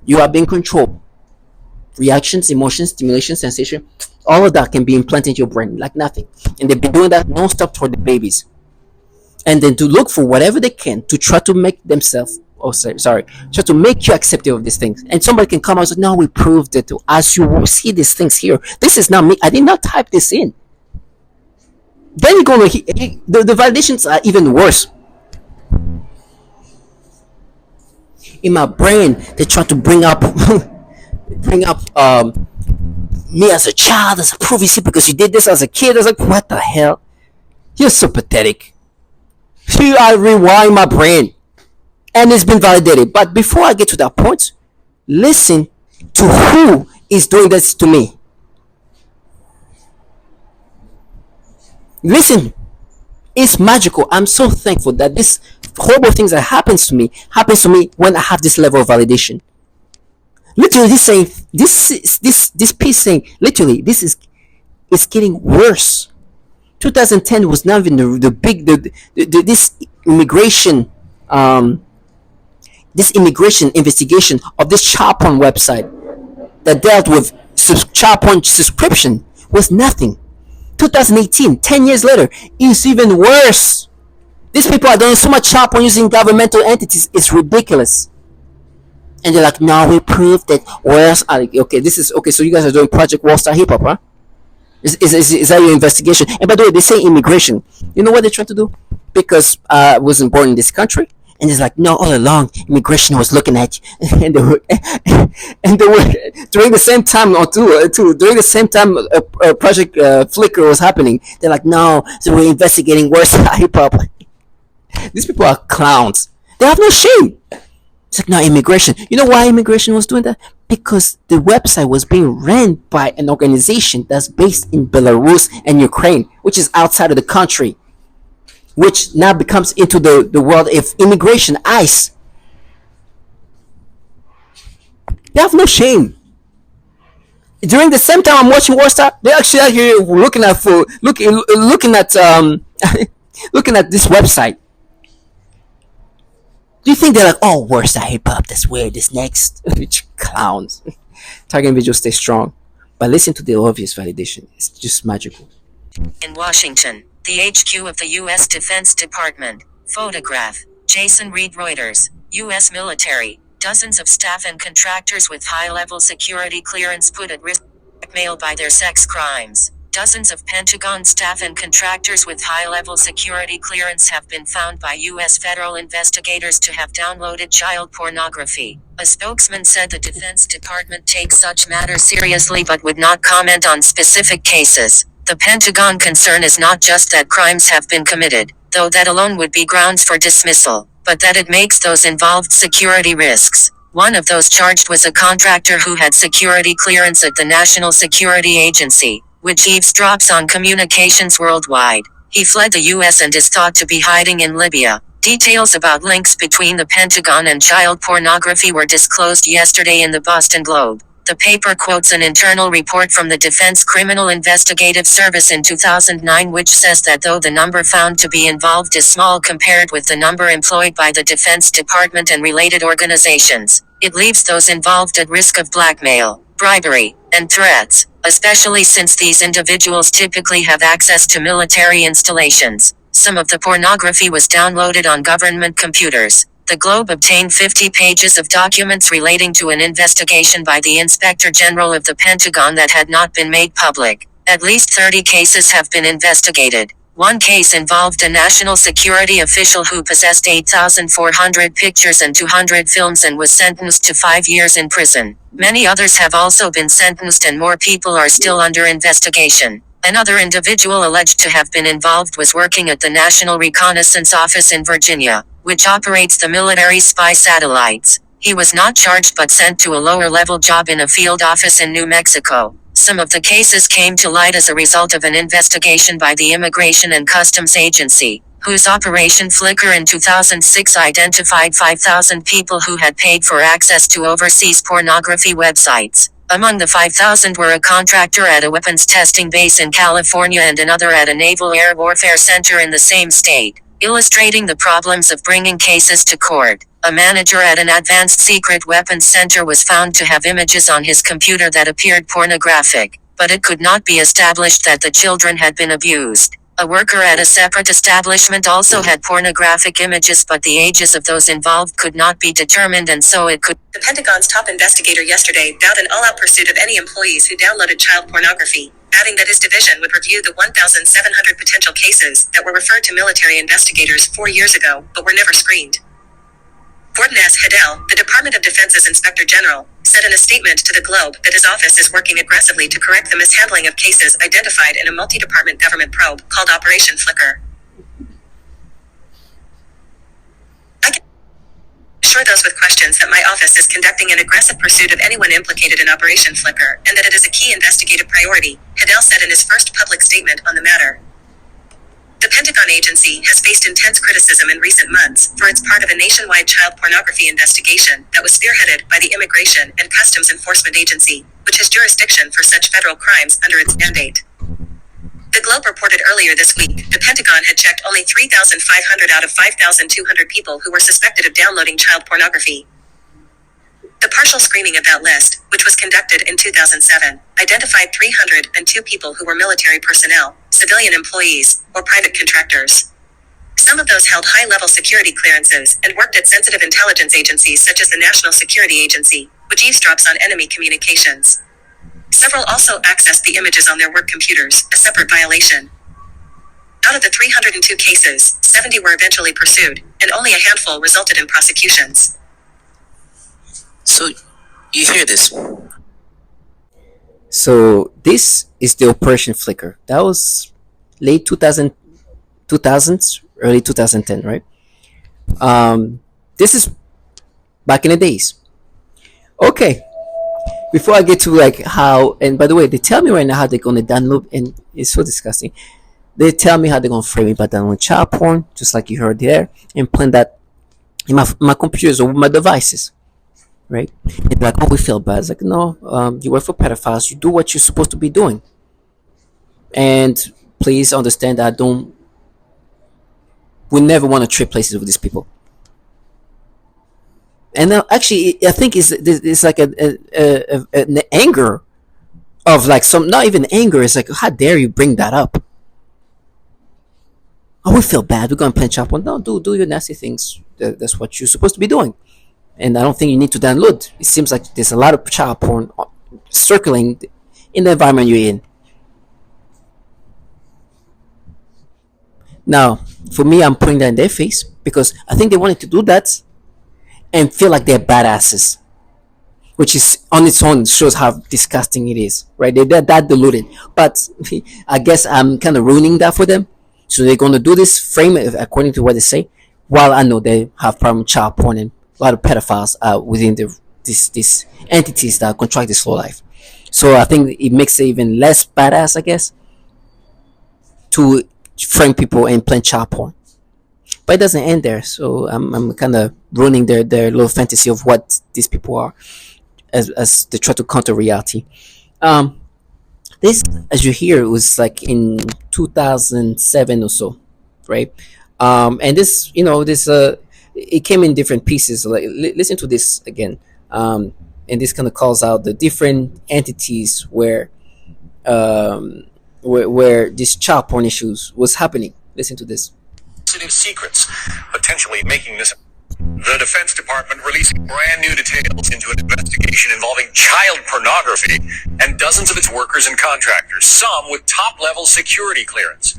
You are being controlled. Reactions, emotions, stimulation, sensation, all of that can be implanted into your brain like nothing. And they've been doing that non-stop for the babies. And then to look for whatever they can to try to make themselves, oh sorry, try to make you accepting of these things. And somebody can come out and say, no, we proved it. As you will see these things here, this is not me. I did not type this in. Then you're going to, the validations are even worse. In my brain, they try to bring up me as a child, as a proof. You see, because you did this as a kid. I was like, what the hell? You're so pathetic. See, I rewind my brain, and it's been validated. But before I get to that point, listen to who is doing this to me. Listen, it's magical. I'm so thankful that this horrible things that happens to me when I have this level of validation. Literally, this piece saying, literally, this is it's getting worse. 2010 was not even this immigration investigation of this child porn website that dealt with child porn subscription was nothing. 2018, 10 years later, is even worse. These people are doing so much child porn using governmental entities. It's ridiculous. And they're like, no, we proved that. Okay, this is okay. So you guys are doing Project Worldstarhiphop, huh? Is that your investigation? And by the way, they say immigration. You know what they're trying to do? Because I wasn't born in this country, and it's like, no, all along immigration was looking at you, and they were during the same time during the same time Project Flickr was happening. They're like, no, so we're investigating worse hip hop. These people are clowns. They have no shame. It's like, no, immigration. You know why immigration was doing that? Because the website was being ran by an organization that's based in Belarus and Ukraine, which is outside of the country, which now becomes into the world of immigration, ICE. They have no shame. During the same time I'm watching Warstar, they're actually out here looking at looking at this website. Do you think they're like, oh, Worldstarhiphop, that's weird, this next? Which clowns. Target individuals stay strong. But listen to the obvious validation. It's just magical. In Washington, the HQ of the U.S. Defense Department. Photograph. Jason Reed Reuters. U.S. military. Dozens of staff and contractors with high-level security clearance put at risk blackmail by their sex crimes. Dozens of Pentagon staff and contractors with high-level security clearance have been found by U.S. federal investigators to have downloaded child pornography. A spokesman said the Defense Department takes such matters seriously but would not comment on specific cases. The Pentagon concern is not just that crimes have been committed, though that alone would be grounds for dismissal, but that it makes those involved security risks. One of those charged was a contractor who had security clearance at the National Security Agency, which eavesdrops on communications worldwide. He fled the U.S. and is thought to be hiding in Libya. Details about links between the Pentagon and child pornography were disclosed yesterday in the Boston Globe. The paper quotes an internal report from the Defense Criminal Investigative Service in 2009 which says that though the number found to be involved is small compared with the number employed by the Defense Department and related organizations, it leaves those involved at risk of blackmail, bribery, and threats, especially since these individuals typically have access to military installations. Some of the pornography was downloaded on government computers. The Globe obtained 50 pages of documents relating to an investigation by the Inspector General of the Pentagon that had not been made public. At least 30 cases have been investigated. One case involved a national security official who possessed 8,400 pictures and 200 films and was sentenced to 5 years in prison. Many others have also been sentenced and more people are still under investigation. Another individual alleged to have been involved was working at the National Reconnaissance Office in Virginia, which operates the military spy satellites. He was not charged but sent to a lower-level job in a field office in New Mexico. Some of the cases came to light as a result of an investigation by the Immigration and Customs Agency, whose Operation Flickr in 2006 identified 5,000 people who had paid for access to overseas pornography websites. Among the 5,000 were a contractor at a weapons testing base in California and another at a naval air warfare center in the same state, illustrating the problems of bringing cases to court. A manager at an advanced secret weapons center was found to have images on his computer that appeared pornographic, but it could not be established that the children had been abused. A worker at a separate establishment also had pornographic images, but the ages of those involved could not be determined, and so it could. The Pentagon's top investigator yesterday vowed an all-out pursuit of any employees who downloaded child pornography, adding that his division would review the 1,700 potential cases that were referred to military investigators 4 years ago, but were never screened. Gordon S. Hedel, the Department of Defense's Inspector General, said in a statement to the Globe that his office is working aggressively to correct the mishandling of cases identified in a multi-department government probe called Operation Flicker. I can assure those with questions that my office is conducting an aggressive pursuit of anyone implicated in Operation Flicker, and that it is a key investigative priority, Hedel said in his first public statement on the matter. The Pentagon agency has faced intense criticism in recent months for its part of a nationwide child pornography investigation that was spearheaded by the Immigration and Customs Enforcement Agency, which has jurisdiction for such federal crimes under its mandate. The Globe reported earlier this week the Pentagon had checked only 3,500 out of 5,200 people who were suspected of downloading child pornography. The partial screening of that list, which was conducted in 2007, identified 302 people who were military personnel, civilian employees, or private contractors. Some of those held high-level security clearances and worked at sensitive intelligence agencies such as the National Security Agency, which eavesdrops on enemy communications. Several also accessed the images on their work computers, a separate violation. Out of the 302 cases, 70 were eventually pursued, and only a handful resulted in prosecutions. So, you hear this? So this is the Operation Flicker. That was late 2000s, early 2010, right? This is back in the days. Okay. Before I get to like how, and by the way, they tell me right now how they're gonna download, and it's so disgusting. They tell me how they're gonna frame me by downloading child porn, just like you heard there, and playing that in my computers or my devices. Right? And like, oh, we feel bad. It's like, no, you work for pedophiles. You do what you're supposed to be doing. And please understand that we never want to trade places with these people. And actually, I think it's like an anger of like some, not even anger. It's like, how dare you bring that up? Oh, we feel bad. We're going to punch up. Well, no, do your nasty things. That's what you're supposed to be doing. And I don't think you need to download. It seems like there's a lot of child porn circling in the environment you're in. Now, for me, I'm putting that in their face because I think they wanted to do that and feel like they're badasses, which is on its own shows how disgusting it is, right? They're that deluded. But I guess I'm kind of ruining that for them. So they're going to do this, frame it according to what they say, while I know they have problem with child porn and a lot of pedophiles within these entities that contract this slow life. So I think it makes it even less badass, I guess, to frame people and play child porn. But it doesn't end there. So I'm kind of ruining their little fantasy of what these people are as they try to counter reality. This, as you hear, was like in 2007 or so, right? And this, it came in different pieces. Like, listen to this again, and this kind of calls out the different entities where this child porn issues was happening. Listen to this. Sensitive secrets, potentially making this. The Defense Department releasing brand new details into an investigation involving child pornography and dozens of its workers and contractors, some with top-level security clearance.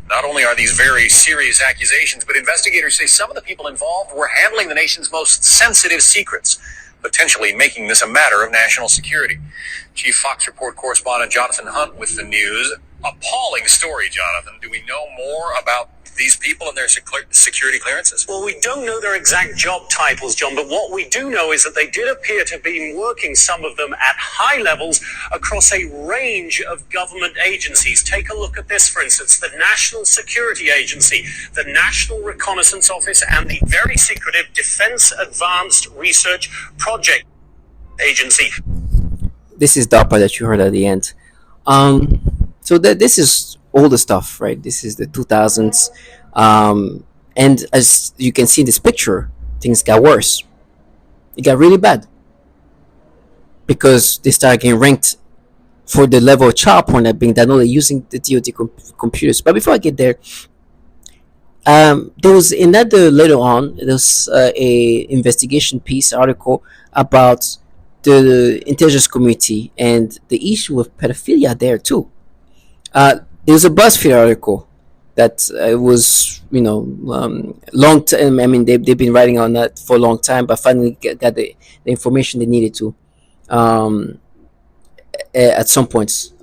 Not only are these very serious accusations, but investigators say some of the people involved were handling the nation's most sensitive secrets, potentially making this a matter of national security. Chief Fox Report correspondent Jonathan Hunt with the news. Appalling story, Jonathan. Do we know more about these people and their security clearances? Well, we don't know their exact job titles, John, but what we do know is that they did appear to be working, some of them, at high levels across a range of government agencies. Take a look at this, for instance, the National Security Agency, the National Reconnaissance Office, and the very secretive Defense Advanced Research Project Agency. This is DARPA that you heard at the end. So this is older stuff, right? This is the 2000s. And as you can see in this picture, things got worse. It got really bad because they started getting ranked for the level of child porn that being done only using the DoD computers. But before I get there, there was another later on. There was a investigation piece article about the intelligence community and the issue of pedophilia there too. There was a BuzzFeed article that was, long time. I mean, they've been writing on that for a long time, but finally got the information they needed to at some points.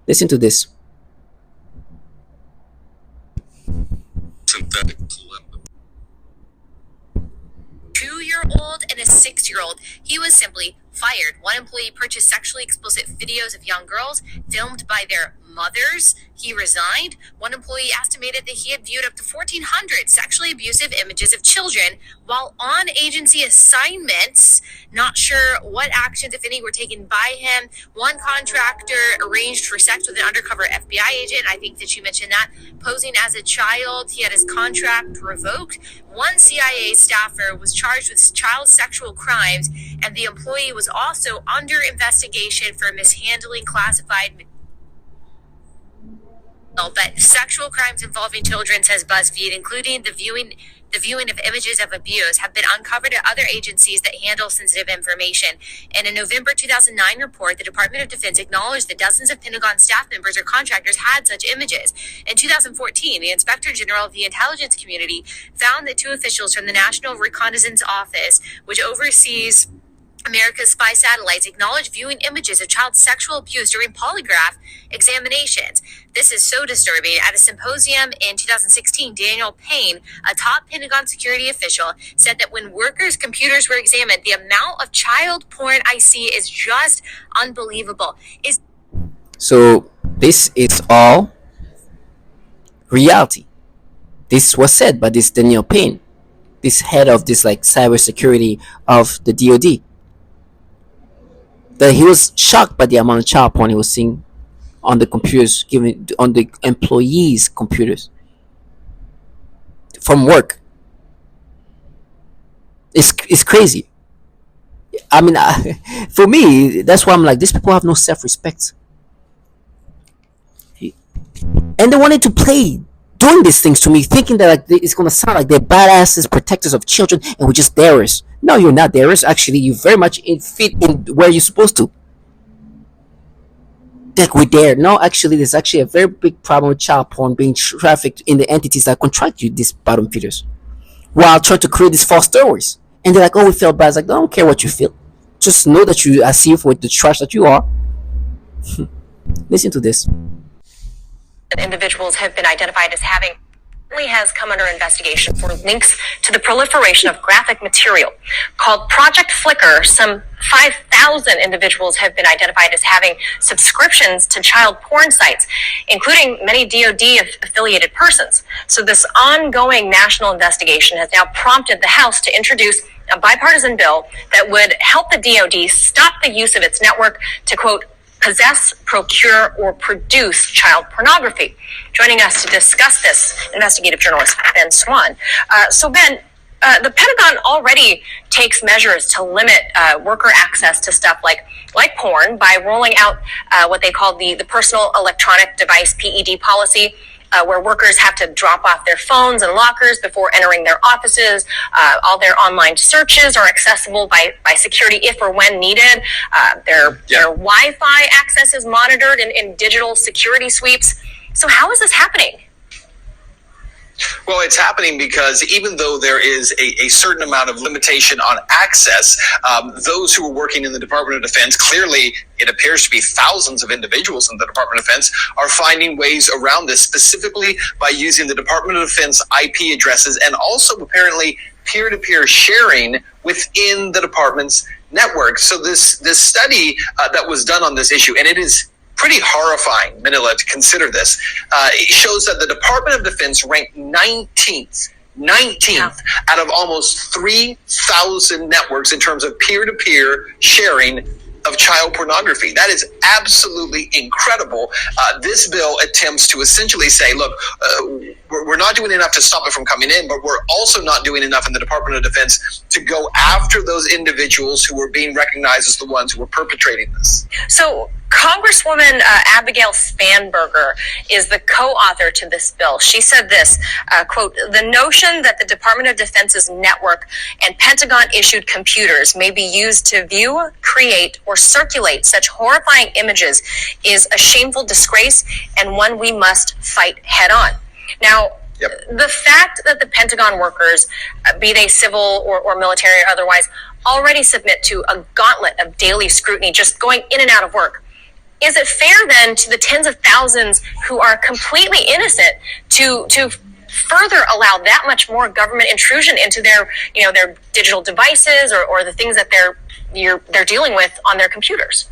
Listen to this. Synthetic 2-year-old and a 6-year-old. He was simply fired. One employee purchased sexually explicit videos of young girls filmed by their mothers. He resigned. One employee estimated that he had viewed up to 1,400 sexually abusive images of children while on agency assignments. Not sure what actions, if any, were taken by him. One contractor arranged for sex with an undercover FBI agent. I think that you mentioned that. Posing as a child, he had his contract revoked. One CIA staffer was charged with child sexual crimes, and the employee was also under investigation for mishandling classified. But sexual crimes involving children, says BuzzFeed, including the viewing of images of abuse, have been uncovered at other agencies that handle sensitive information. In a November 2009 report, the Department of Defense acknowledged that dozens of Pentagon staff members or contractors had such images. In 2014, the Inspector General of the Intelligence Community found that 2 officials from the National Reconnaissance Office, which oversees America's spy satellites, acknowledged viewing images of child sexual abuse during polygraph examinations. This is so disturbing. At a symposium in 2016, Daniel Payne, a top Pentagon security official, said that when workers' computers were examined, the amount of child porn I see is just unbelievable. So this is all reality. This was said by this Daniel Payne, this head of this cybersecurity of the DoD. That he was shocked by the amount of child porn he was seeing on the computers, given on the employees' computers from work. It's crazy. I mean, for me, that's why I'm like, these people have no self-respect, and they wanted to play doing these things to me, thinking that it's gonna sound like they're badasses, protectors of children, and we're just darers. No, you're not darers. Actually, you very much fit in where you're supposed to. Like we're there. No, actually, there's actually a very big problem with child porn being trafficked in the entities that contract you these bottom feeders, while trying to create these false stories. And they're like, "Oh, we feel bad." It's like, I don't care what you feel. Just know that you are seen for the trash that you are. Listen to this. Individuals have been identified as having has come under investigation for links to the proliferation of graphic material. Called Project Flickr, some 5,000 individuals have been identified as having subscriptions to child porn sites, including many DoD affiliated persons. So this ongoing national investigation has now prompted the House to introduce a bipartisan bill that would help the DoD stop the use of its network to, quote, possess, procure, or produce child pornography. Joining us to discuss this, investigative journalist Ben Swan. So Ben, the Pentagon already takes measures to limit worker access to stuff like porn by rolling out what they call the Personal Electronic Device PED policy, where workers have to drop off their phones and lockers before entering their offices. All their online searches are accessible by security if or when needed. Their Wi-Fi access is monitored in digital security sweeps. So how is this happening? Well, it's happening because even though there is a certain amount of limitation on access, those who are working in the Department of Defense, clearly it appears to be thousands of individuals in the Department of Defense, are finding ways around this, specifically by using the Department of Defense IP addresses and also apparently peer-to-peer sharing within the department's network. So this study that was done on this issue, and it is pretty horrifying, Manila, to consider this. It shows that the Department of Defense ranked 19th out of almost 3,000 networks in terms of peer-to-peer sharing of child pornography. That is absolutely incredible. This bill attempts to essentially say, look, we're not doing enough to stop it from coming in, but we're also not doing enough in the Department of Defense to go after those individuals who are being recognized as the ones who are perpetrating this. So Congresswoman Abigail Spanberger is the co-author to this bill. She said this, quote, "The notion that the Department of Defense's network and Pentagon-issued computers may be used to view, create, or circulate such horrifying images is a shameful disgrace and one we must fight head-on." Now, the fact that the Pentagon workers, be they civil or military or otherwise, already submit to a gauntlet of daily scrutiny just going in and out of work, is it fair then to the tens of thousands who are completely innocent to further allow that much more government intrusion into their digital devices or the things that they're dealing with on their computers?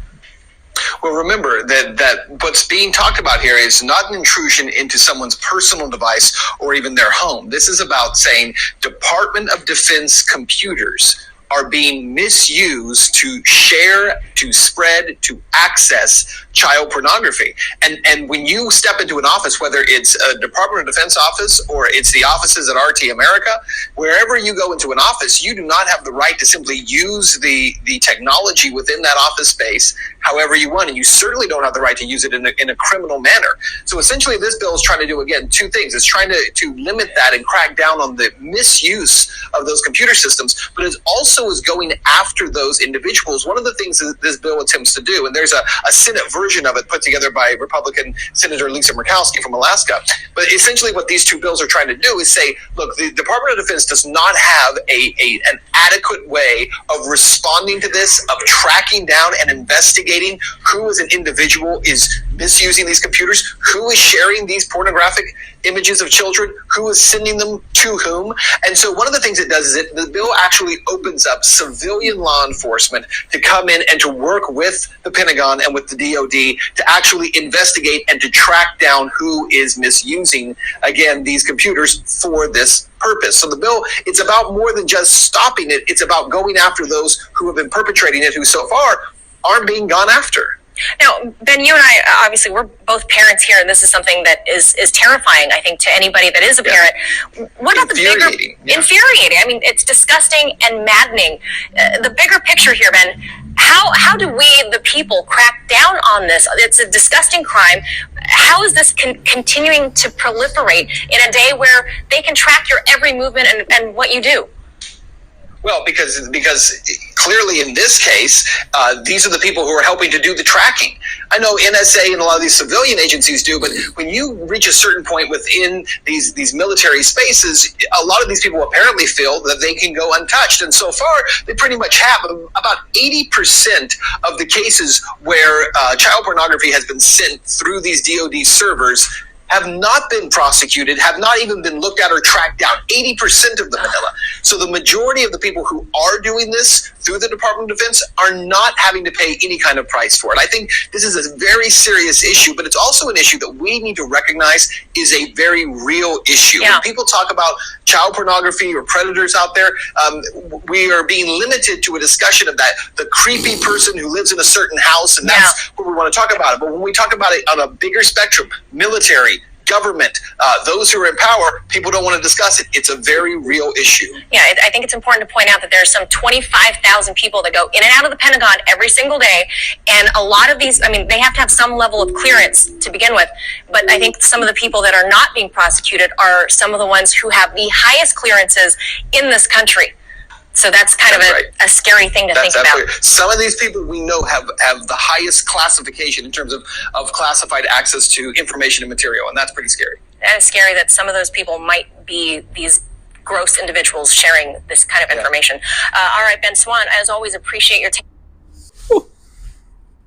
Well, remember that what's being talked about here is not an intrusion into someone's personal device or even their home. This is about saying Department of Defense computers are being misused to share, to spread, to access child pornography. And when you step into an office, whether it's a Department of Defense office or it's the offices at RT America, wherever you go into an office, you do not have the right to simply use the technology within that office space however you want. And you certainly don't have the right to use it in a criminal manner. So essentially this bill is trying to do, again, two things. It's trying to limit that and crack down on the misuse of those computer systems, but it also is going after those individuals. One of the things that this bill attempts to do, and there's a Senate version of it put together by Republican Senator Lisa Murkowski from Alaska, but essentially what these two bills are trying to do is say, look, the Department of Defense does not have an adequate way of responding to this, of tracking down and investigating who as an individual is misusing these computers, who is sharing these pornographic images of children, who is sending them to whom. And so one of the things it does is the bill actually opens up civilian law enforcement to come in and to work with the Pentagon and with the DOD to actually investigate and to track down who is misusing, again, these computers for this purpose. So the bill, it's about more than just stopping it. It's about going after those who have been perpetrating it, who so far aren't being gone after. Now, Ben, you and I, obviously, we're both parents here, and this is something that is terrifying, I think, to anybody that is a parent. What about the bigger... Infuriating. I mean, it's disgusting and maddening. The bigger picture here, Ben, how do we, the people, crack down on this? It's a disgusting crime. How is this continuing to proliferate in a day where they can track your every movement and what you do? Well, because clearly in this case, these are the people who are helping to do the tracking. I know NSA and a lot of these civilian agencies do, but when you reach a certain point within these military spaces, a lot of these people apparently feel that they can go untouched. And so far, they pretty much have. About 80% of the cases where child pornography has been sent through these DoD servers have not been prosecuted, have not even been looked at or tracked down. 80% of them, Manila. So the majority of the people who are doing this through the Department of Defense are not having to pay any kind of price for it. I think this is a very serious issue, but it's also an issue that we need to recognize is a very real issue. Yeah. When people talk about child pornography or predators out there, we are being limited to a discussion of that, the creepy person who lives in a certain house, and that's what we want to talk about it. But when we talk about it on a bigger spectrum, military, government, those who are in power, people don't want to discuss it. It's a very real issue. Yeah, I think it's important to point out that there's some 25,000 people that go in and out of the Pentagon every single day. And a lot of these, I mean, they have to have some level of clearance to begin with. But I think some of the people that are not being prosecuted are some of the ones who have the highest clearances in this country. So that's kind of a scary thing to think about. Some of these people we know have the highest classification in terms of classified access to information and material, and that's pretty scary. That is scary that some of those people might be these gross individuals sharing this kind of information. All right, Ben Swan, as always, appreciate your time.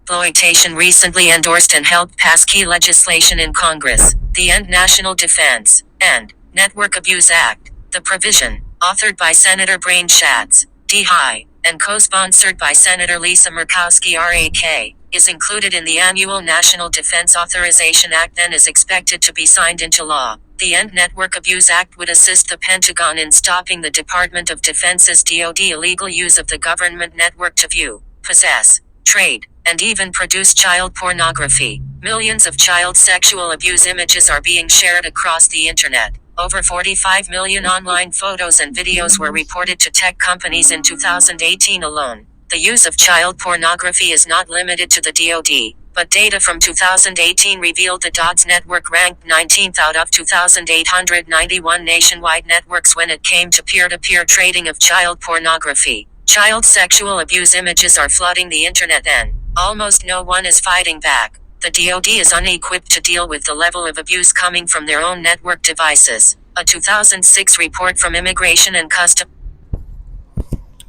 Exploitation recently endorsed and helped pass key legislation in Congress, the End National Defense and Network Abuse Act. The provision, authored by Senator Brain Schatz, D. High, and co-sponsored by Senator Lisa Murkowski RAK, is included in the annual National Defense Authorization Act and is expected to be signed into law. The End Network Abuse Act would assist the Pentagon in stopping the Department of Defense's DoD illegal use of the government network to view, possess, trade, and even produce child pornography. Millions of child sexual abuse images are being shared across the internet. Over 45 million online photos and videos were reported to tech companies in 2018 alone. The use of child pornography is not limited to the DoD, but data from 2018 revealed the DoD's network ranked 19th out of 2,891 nationwide networks when it came to peer-to-peer trading of child pornography. Child sexual abuse images are flooding the internet and almost no one is fighting back. The DoD is unequipped to deal with the level of abuse coming from their own network devices. A 2006 report from Immigration and Customs.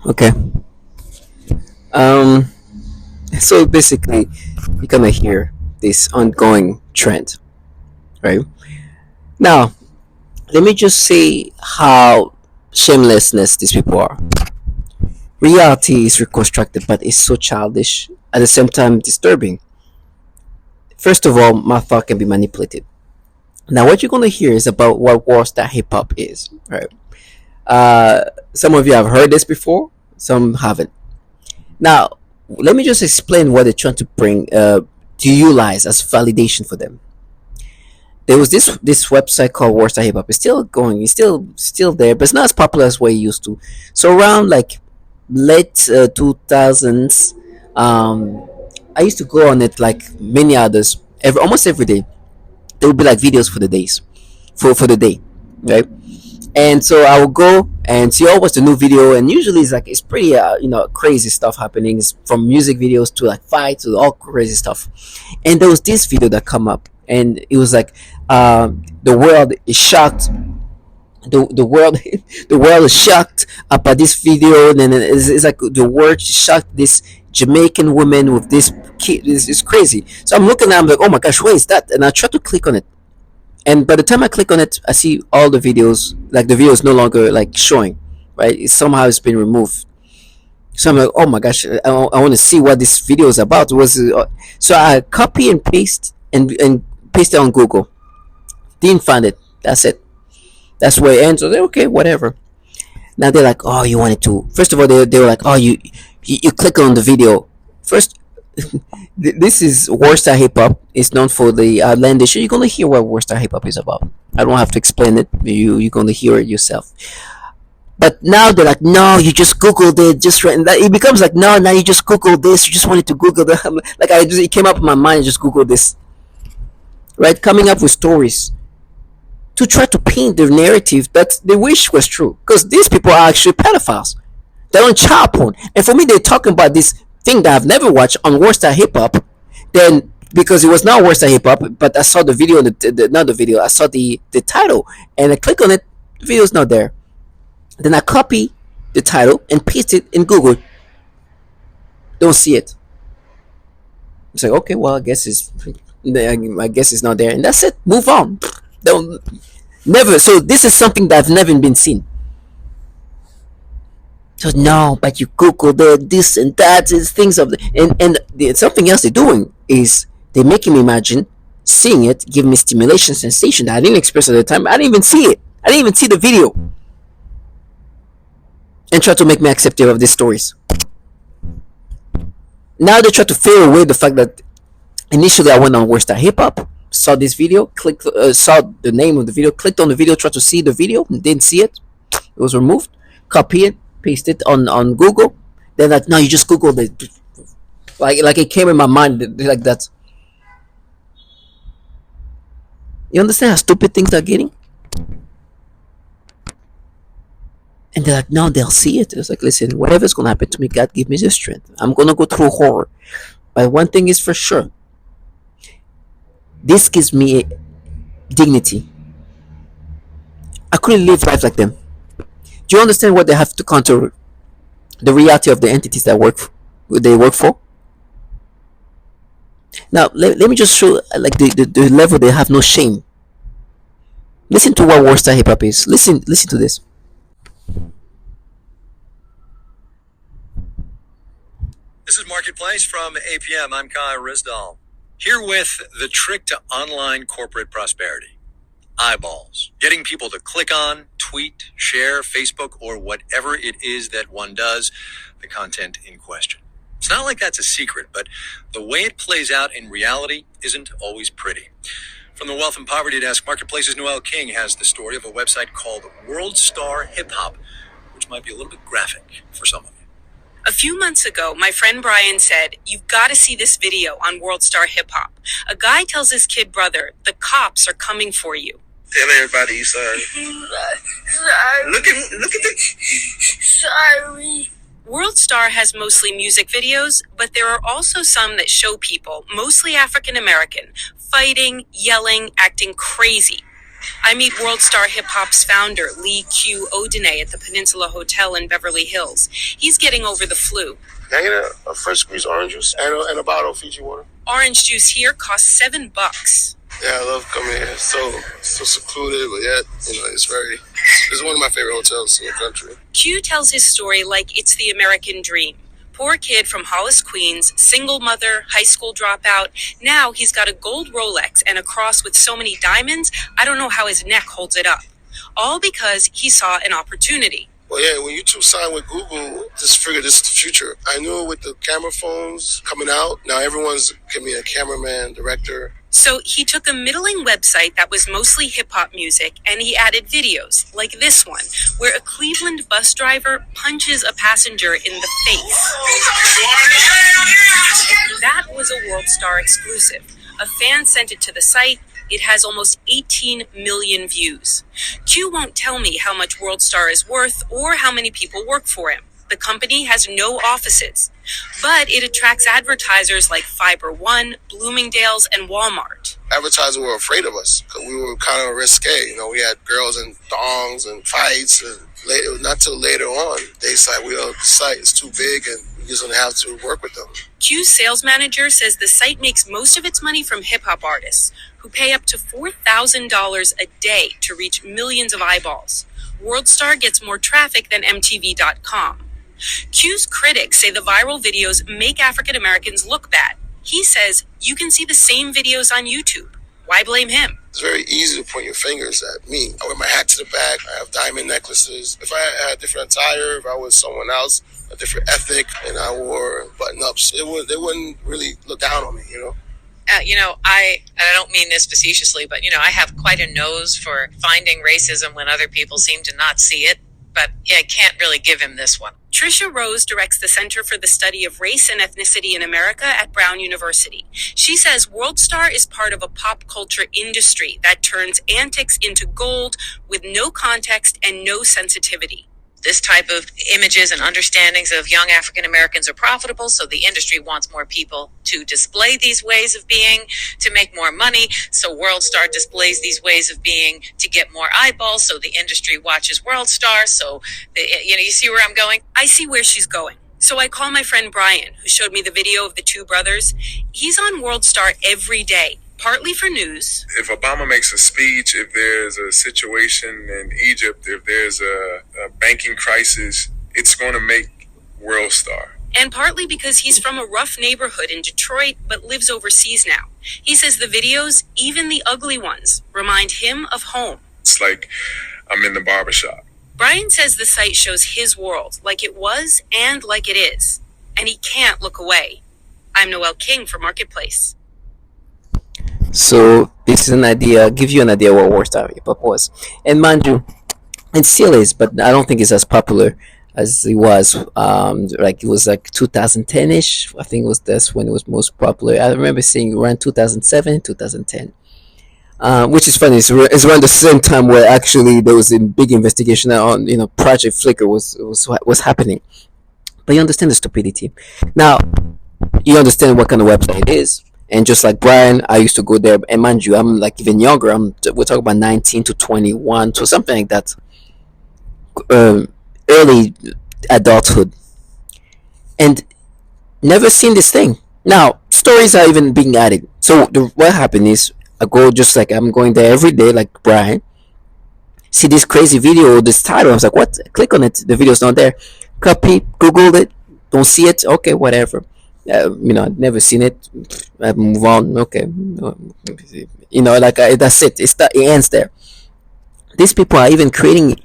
Okay. So basically, you're gonna hear this ongoing trend, right? Now, let me just say how shamelessness these people are. Reality is reconstructed, but it's so childish, at the same time disturbing. First of all, my thought can be manipulated. Now, what you're gonna hear is about what Worldstarhiphop is, right? Some of you have heard this before, some haven't. Now, let me just explain what they're trying to bring to utilize as validation for them. There was this website called Worldstarhiphop. It's still going. It's still there, but it's not as popular as what it used to. So around like late 2000s, I used to go on it like many others. Almost every day, there would be like videos for the days, for the day, right? And so I would go and see always the new video, and usually it's pretty crazy stuff happening. It's from music videos to like fights to all crazy stuff. And there was this video that come up, and it was like the world is shocked. The world the world is shocked about this video, and then it's like the world is shocked. This Jamaican woman with this kid is crazy. So I'm looking at it, I'm like, oh my gosh, what is that? And I try to click on it. And by the time I click on it, I see all the videos, like the video is no longer like showing, right? Somehow it's been removed. So I'm like, oh my gosh, I want to see what this video is about. So I copy and paste and paste it on Google. Didn't find it. That's it. That's where it ends. So okay, whatever. Now they're like, oh, you wanted to. First of all, they were like, oh, you click on the video first. This is Worldstarhiphop. It's known for the outlandish. You're gonna hear what Worldstarhiphop is about. I don't have to explain it. You're gonna hear it yourself. But now they're like, no, you just googled it. Just right. And it becomes like, no, now you just googled this. You just wanted to Google that. Like it came up in my mind. I just googled this. Right, coming up with stories to try to paint the narrative that they wish was true. Because these people are actually pedophiles. They're on child porn, and for me, they're talking about this thing that I've never watched on Worldstarhiphop. Then because it was not Worldstarhiphop, but I saw the video, not the video, I saw the title, and I click on it. The video's not there. Then I copy the title and paste it in Google. Don't see it. It's like, okay, well, I guess it's not there, and that's it. Move on. Don't never. So this is something that I've never been seen. So no, but you Google this and that is things of something else they're doing is they're making me imagine seeing it, give me stimulation sensation that I didn't express at the time. I didn't even see it. I didn't even see the video, and try to make me accepting of these stories. Now they try to fade away the fact that initially I went on Worldstarhiphop, saw this video, saw the name of the video, clicked on the video, tried to see the video, didn't see it. It was removed. Copy it, paste it on Google. They're like, no, you just Googled it. Like it came in my mind like that. You understand how stupid things are getting? And they're like, no, they'll see it. It's like, listen, whatever's gonna happen to me, God give me the strength. I'm gonna go through horror. But one thing is for sure. This gives me dignity. I couldn't live life like them. Do you understand what they have to counter the reality of the entities that they work for? Now let me just show like the level they have no shame. Listen to what Worldstarhiphop is. Listen to this. This is Marketplace from APM. I'm Kai Rizdal. Here with the trick to online corporate prosperity. Eyeballs. Getting people to click on, tweet, share, Facebook, or whatever it is that one does, the content in question. It's not like that's a secret, but the way it plays out in reality isn't always pretty. From the Wealth and Poverty Desk, Marketplace's Noel King has the story of a website called Worldstarhiphop, which might be a little bit graphic for some of you. A few months ago, my friend Brian said, "You've got to see this video on WorldStarHipHop." A guy tells his kid brother, "The cops are coming for you." Tell everybody you sorry. Sorry. Look at the. Sorry. WorldStar has mostly music videos, but there are also some that show people, mostly African American, fighting, yelling, acting crazy. I meet Worldstar Hip Hop's founder, Lee Q. Odene, at the Peninsula Hotel in Beverly Hills. He's getting over the flu. Can I get a fresh squeezed orange juice and a bottle of Fiji water? Orange juice here costs $7. Yeah, I love coming here. So secluded, but yet, it's one of my favorite hotels in the country. Q tells his story like it's the American dream. Poor kid from Hollis, Queens, single mother, high school dropout. Now he's got a gold Rolex and a cross with so many diamonds, I don't know how his neck holds it up. All because he saw an opportunity. Well, yeah, when YouTube signed with Google, just figured this is the future. I knew with the camera phones coming out, now everyone's can be a cameraman, director. So he took a middling website that was mostly hip-hop music and he added videos, like this one, where a Cleveland bus driver punches a passenger in the face. That was a WorldStar exclusive. A fan sent it to the site. It has almost 18 million views. Q won't tell me how much WorldStar is worth or how many people work for him. The company has no offices, but it attracts advertisers like Fiber One, Bloomingdale's, and Walmart. Advertisers were afraid of us because we were kind of risque. We had girls in thongs and fights. And not till later on, they said, the site is too big and we just don't have to work with them. Q's sales manager says the site makes most of its money from hip-hop artists who pay up to $4,000 a day to reach millions of eyeballs. WorldStar gets more traffic than MTV.com. Q's critics say the viral videos make African Americans look bad. He says you can see the same videos on YouTube. Why blame him? It's very easy to point your fingers at me. I wear my hat to the back. I have diamond necklaces. If I had a different attire, if I was someone else, a different ethnic, and I wore button-ups, they wouldn't really look down on me, I don't mean this facetiously, but, I have quite a nose for finding racism when other people seem to not see it. But I can't really give him this one. Trisha Rose directs the Center for the Study of Race and Ethnicity in America at Brown University. She says WorldStar is part of a pop culture industry that turns antics into gold with no context and no sensitivity. This type of images and understandings of young African Americans are profitable, so the industry wants more people to display these ways of being to make more money. So WorldStar displays these ways of being to get more eyeballs, so the industry watches WorldStar. So, you see where I'm going? I see where she's going. So I call my friend Brian, who showed me the video of the two brothers. He's on WorldStar every day. Partly for news. If Obama makes a speech, if there's a situation in Egypt, if there's a banking crisis, it's going to make WorldStar. And partly because he's from a rough neighborhood in Detroit, but lives overseas now. He says the videos, even the ugly ones, remind him of home. It's like I'm in the barbershop. Brian says the site shows his world, like it was and like it is. And he can't look away. I'm Noel King for Marketplace. So this is an idea, give you an idea what Worldstarhiphop was. And mind you, it still is, but I don't think it's as popular as it was. It was like 2010-ish. I think that's when it was most popular. I remember seeing around 2007, 2010. Which is funny. It's around the same time where actually there was a big investigation on Project Flickr was happening. But you understand the stupidity. Now you understand what kind of website it is. And just like Brian, I used to go there. And mind you, I'm like even younger. We're talking about 19 to 21, so something like that. Early adulthood. And never seen this thing. Now, stories are even being added. So what happened is, I go just like I'm going there every day, like Brian. See this crazy video, this title. I was like, what? Click on it. The video's not there. Copy, Googled it. Don't see it. Okay, whatever. I've never seen it. I move on. Okay, that's it. It ends there. These people are even creating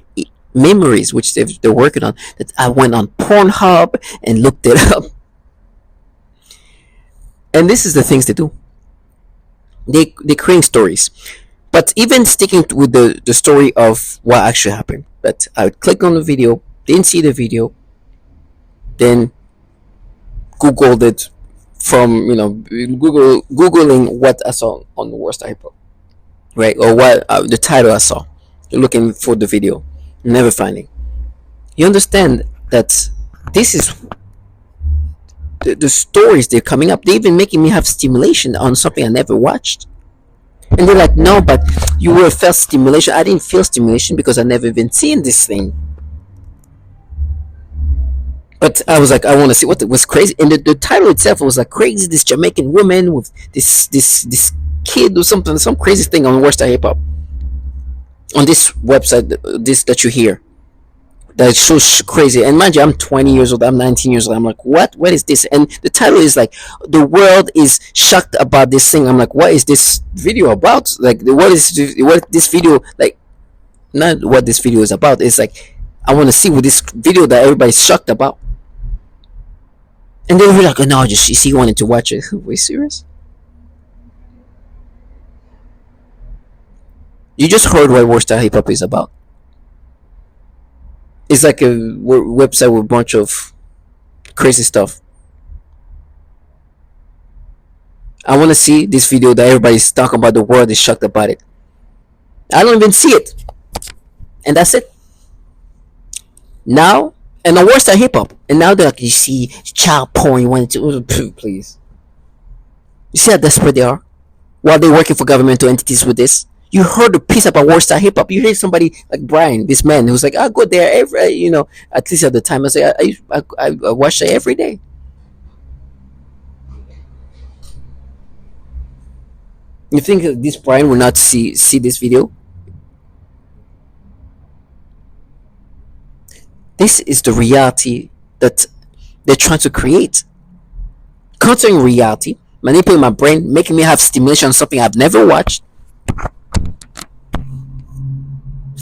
memories, which they're working on. That I went on Pornhub and looked it up. And this is the things they do. They create stories. But even sticking with the story of what actually happened, but I clicked on the video, didn't see the video, then googled it from googling what I saw on the Worldstarhiphop, right? Or what the title I saw, looking for the video, never finding. You understand that this is the stories they're coming up. They're even making me have stimulation on something I never watched. And they're like, no, but you will feel stimulation. I didn't feel stimulation because I never even seen this thing. But I was like, I want to see what was crazy. And the title itself was like crazy. This Jamaican woman with this kid or something, some crazy thing on Worldstarhiphop. On this website, this that you hear. That's so crazy. And mind you, I'm 20 years old. I'm 19 years old. I'm like, what? What is this? And the title is like, the world is shocked about this thing. I'm like, what is this video about? Like, what this video like? Not what this video is about. It's like, I want to see what this video that everybody's shocked about. And they were like, oh, no, just she wanted to watch it. Are we serious? You just heard what Worldstarhiphop is about. It's like a website with a bunch of crazy stuff. I want to see this video that everybody's talking about. The world is shocked about it. I don't even see it. And that's it. Now, and the Worldstarhiphop. And now they're like, you see child porn. You want to, please. You see how desperate they are? While they're working for governmental entities with this. You heard a piece about Worldstarhiphop. You hear somebody like Brian, this man who's like, I go there every, at least at the time. I say, I watch it every day. You think that this Brian will not see this video? This is the reality that they're trying to create. Countering reality, manipulating my brain, making me have stimulation on something I've never watched.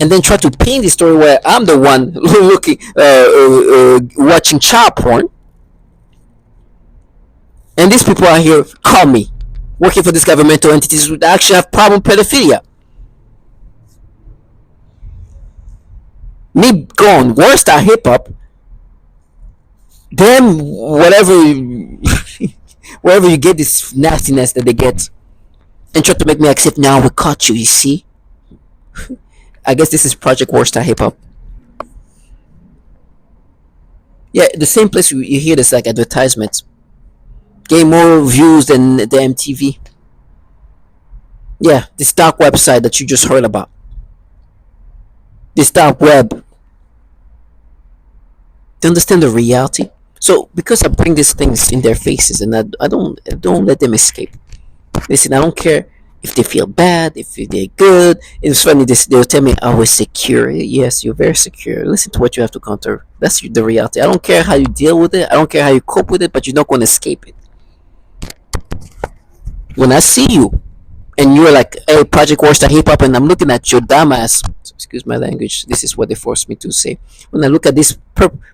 And then try to paint the story where I'm the one looking, watching child porn. And these people out here call me, working for these governmental entities who actually have problem pedophilia. Me going Worldstarhiphop, them whatever, wherever you get this nastiness that they get, and try to make me accept. Now we caught you. You see. I guess this is Project Worldstarhiphop. Yeah, the same place you hear this like advertisements. Getting more views than the MTV. Yeah, this dark website that you just heard about. This dark web. Do you understand the reality? So because I bring these things in their faces and I don't let them escape. Listen, I don't care if they feel bad, if they're good. It's funny, they'll tell me I was secure. Yes, you're very secure. Listen to what you have to counter. That's the reality. I don't care how you deal with it. I don't care how you cope with it, but you're not going to escape it. When I see you, and you're like, hey, Project Worldstarhiphop, and I'm looking at your dumb ass. Excuse my language. This is what they forced me to say. When I look at this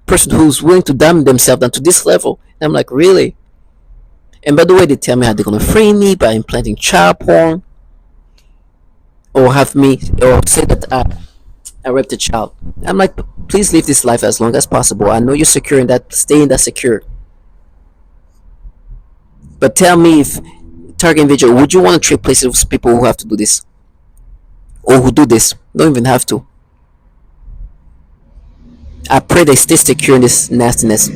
person who's willing to damn themselves down to this level, I'm like, really? And by the way, they tell me how they're gonna frame me by implanting child porn, or have me, or say that I raped a child. I'm like, please live this life as long as possible. I know you're secure in that, stay in that secure. But tell me, if target individual, would you want to trade places with people who have to do this, or who do this? Don't even have to. I pray they stay secure in this nastiness.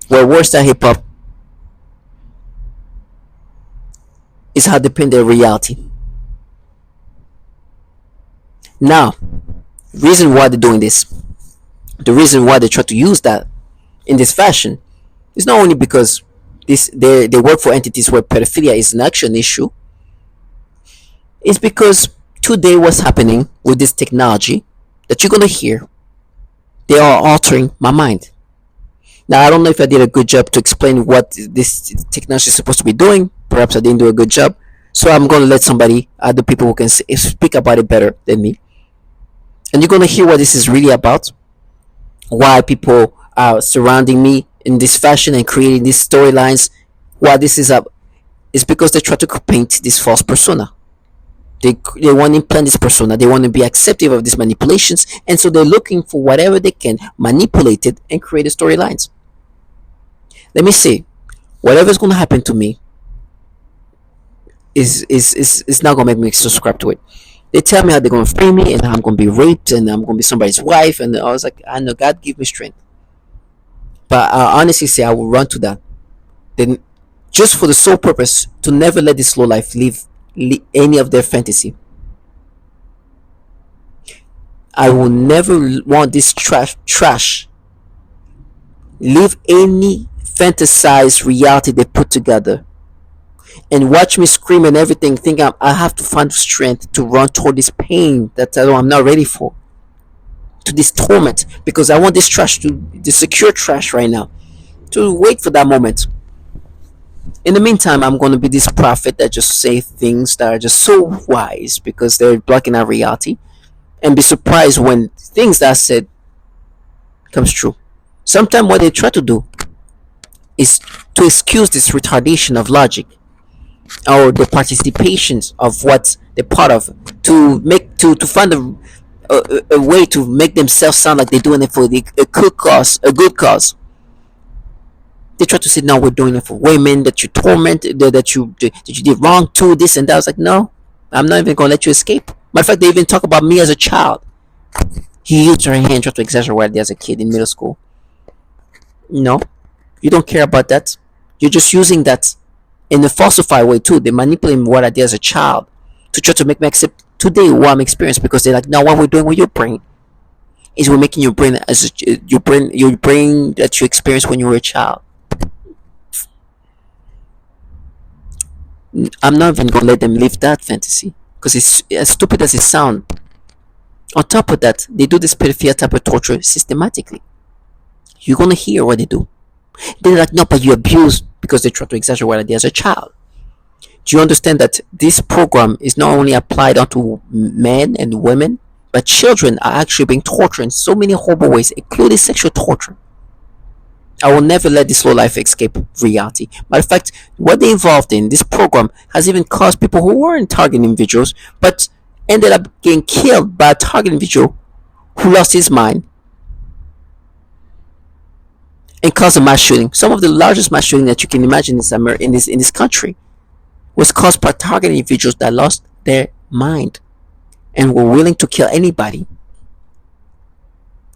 Where Worldstarhiphop is how they paint their reality. Now, reason why they're doing this, the reason why they try to use that in this fashion, is not only because they work for entities where pedophilia is an actual issue. It's because today what's happening with this technology that you're gonna hear, they are altering my mind. Now, I don't know if I did a good job to explain what this technology is supposed to be doing. Perhaps I didn't do a good job. So I'm going to let somebody, other people who can speak about it better than me. And you're going to hear what this is really about. Why people are surrounding me in this fashion and creating these storylines. why this is up is because they try to paint this false persona. They want to implant this persona. They want to be acceptive of these manipulations, and so they're looking for whatever they can manipulate it and create storylines. Let me say, whatever's going to happen to me is not going to make me subscribe to it. They tell me how they're going to frame me and how I'm going to be raped and I'm going to be somebody's wife, and I was like, I know God give me strength, but I honestly say I will run to that. Then, just for the sole purpose to never let this low life live any of their fantasy. I will never want this trash live any fantasized reality they put together and watch me scream and everything, think I have to find strength to run toward this pain that I'm not ready for, to this torment, because I want this trash, to the secure trash right now, to wait for that moment. In the meantime, I'm going to be this prophet that just say things that are just so wise because they're blocking our reality, and be surprised when things that I said comes true. Sometimes what they try to do is to excuse this retardation of logic or the participations of what they're part of, to make to find a way to make themselves sound like they're doing it for a good cause, a good cause. They try to say, no, we're doing it for women that you tormented, that you did wrong to, this and that. I was like, no, I'm not even gonna let you escape. Matter of fact, they even talk about me as a child. He used her hand, tried to exaggerate as a kid in middle school. No, you don't care about that. You're just using that in a falsified way too. They manipulate what I did as a child to try to make me accept today what I'm experiencing, because they're like, no, what we're doing with your brain is we're making your brain as your brain that you experienced when you were a child. I'm not even gonna let them live that fantasy because it's as stupid as it sounds. On top of that, they do this pedophilia type of torture systematically. You're gonna hear what they do. They're like, no, but you abused, because they try to exaggerate what I did as a child. Do you understand that this program is not only applied onto men and women, but children are actually being tortured in so many horrible ways, including sexual torture? I will never let this low life escape reality. Matter of fact, what they involved in this program has even caused people who weren't target individuals, but ended up getting killed by a target individual who lost his mind and caused a mass shooting. Some of the largest mass shooting that you can imagine in this country was caused by target individuals that lost their mind and were willing to kill anybody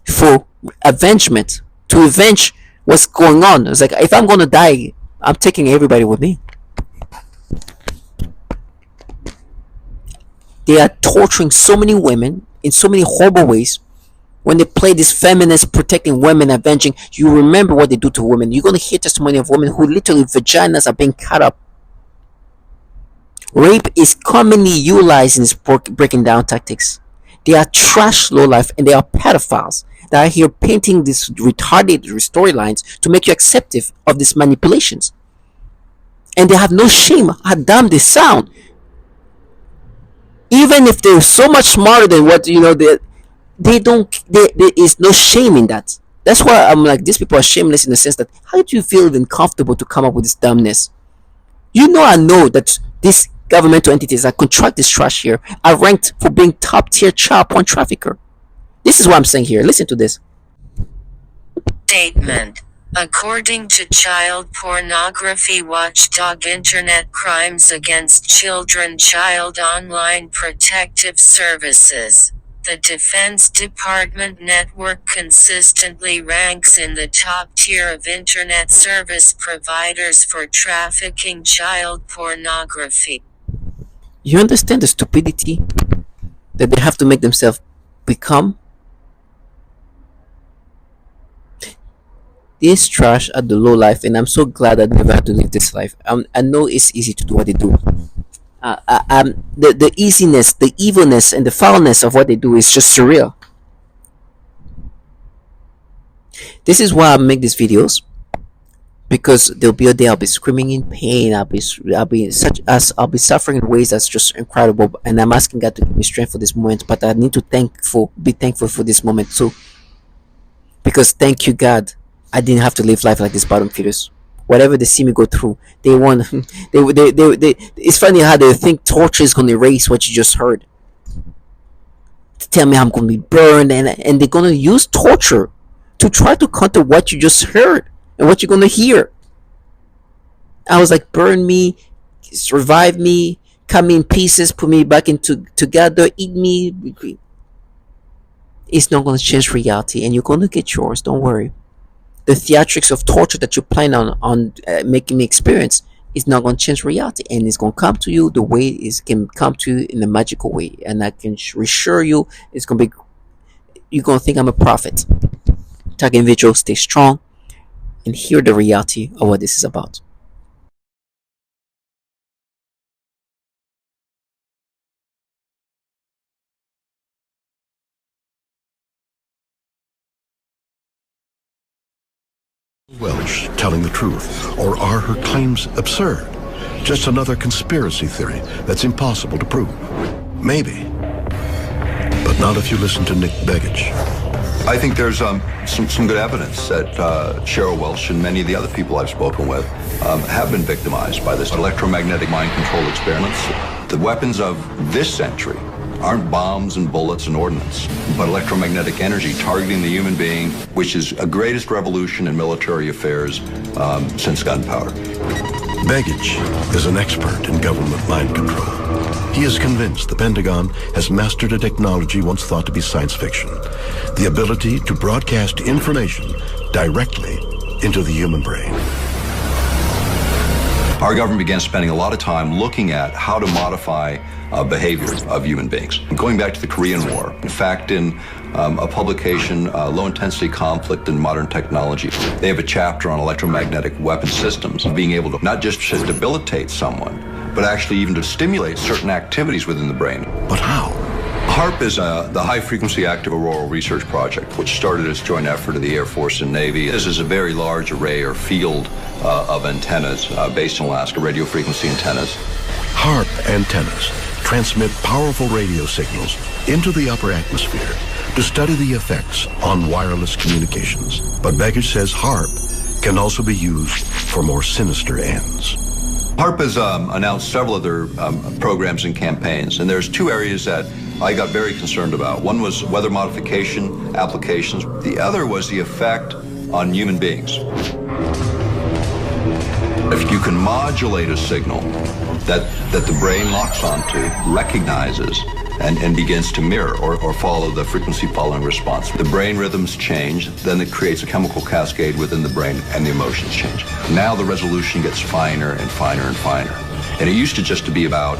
for avengement, to avenge what's going on. It's like, if I'm gonna die, I'm taking everybody with me. They are torturing so many women in so many horrible ways. When they play this feminist protecting women, avenging, you remember what they do to women. You're gonna hear testimony of women who literally vaginas are being cut up. Rape is commonly utilized in these breaking down tactics. They are trash low life and they are pedophiles that are here painting these retarded storylines to make you acceptive of these manipulations. And they have no shame how dumb they sound. Even if they're so much smarter than what they don't. There is no shame in that. That's why I'm like, these people are shameless in the sense that, how do you feel even comfortable to come up with this dumbness? I know that these governmental entities that contract this trash here are ranked for being top tier child porn trafficker. This is what I'm saying here. Listen to this. Statement. According to child pornography watchdog Internet Crimes Against Children Child Online Protective Services, the Defense Department network consistently ranks in the top tier of Internet service providers for trafficking child pornography. You understand the stupidity that they have to make themselves become? This trash at the low life, and I'm so glad I never had to live this life. I know it's easy to do what they do. The easiness, the evilness, and the foulness of what they do is just surreal. This is why I make these videos, because there'll be a day I'll be screaming in pain. I'll be suffering in ways that's just incredible, and I'm asking God to give me strength for this moment. But I need to be thankful for this moment too, because thank you, God, I didn't have to live life like this bottom feeders. whatever they see me go through. They want they it's funny how they think torture is going to erase what you just heard, to tell me I'm going to be burned, and they're going to use torture to try to counter what you just heard and what you're going to hear. I was like, burn me, survive me, cut me in pieces, put me back into together, eat me. It's not going to change reality, and you're going to get yours. Don't worry. The theatrics of torture that you plan on making me experience is not going to change reality, and it's going to come to you the way it can come to you in a magical way. And I can assure you, it's going to be. You're going to think I'm a prophet. Tag individual, stay strong, and hear the reality of what this is about. Welsh telling the truth, or are her claims absurd? Just another conspiracy theory that's impossible to prove? Maybe. But not if you listen to Nick Begich. I think there's some good evidence that Cheryl Welsh and many of the other people I've spoken with have been victimized by this electromagnetic mind control experiments. The weapons of this century aren't bombs and bullets and ordnance, but electromagnetic energy targeting the human being, which is a greatest revolution in military affairs since gunpowder. Begich is an expert in government mind control. He is convinced the Pentagon has mastered a technology once thought to be science fiction, the ability to broadcast information directly into the human brain. Our government began spending a lot of time looking at how to modify behavior of human beings. Going back to the Korean War, in fact, in a publication, Low Intensity Conflict and Modern Technology, they have a chapter on electromagnetic weapon systems, being able to not just to debilitate someone, but actually even to stimulate certain activities within the brain. But how? HARP is the High Frequency Active Auroral Research Project, which started as a joint effort of the Air Force and Navy. This is a very large array or field of antennas based in Alaska, radio frequency antennas. HARP antennas transmit powerful radio signals into the upper atmosphere to study the effects on wireless communications. But Begich says HARP can also be used for more sinister ends. HARP has announced several other programs and campaigns, and there's two areas that I got very concerned about. One was weather modification applications. The other was the effect on human beings. If you can modulate a signal that the brain locks onto, recognizes, and begins to mirror or follow the frequency following response, the brain rhythms change, then it creates a chemical cascade within the brain and the emotions change. Now the resolution gets finer and finer and finer. And it used to just to be about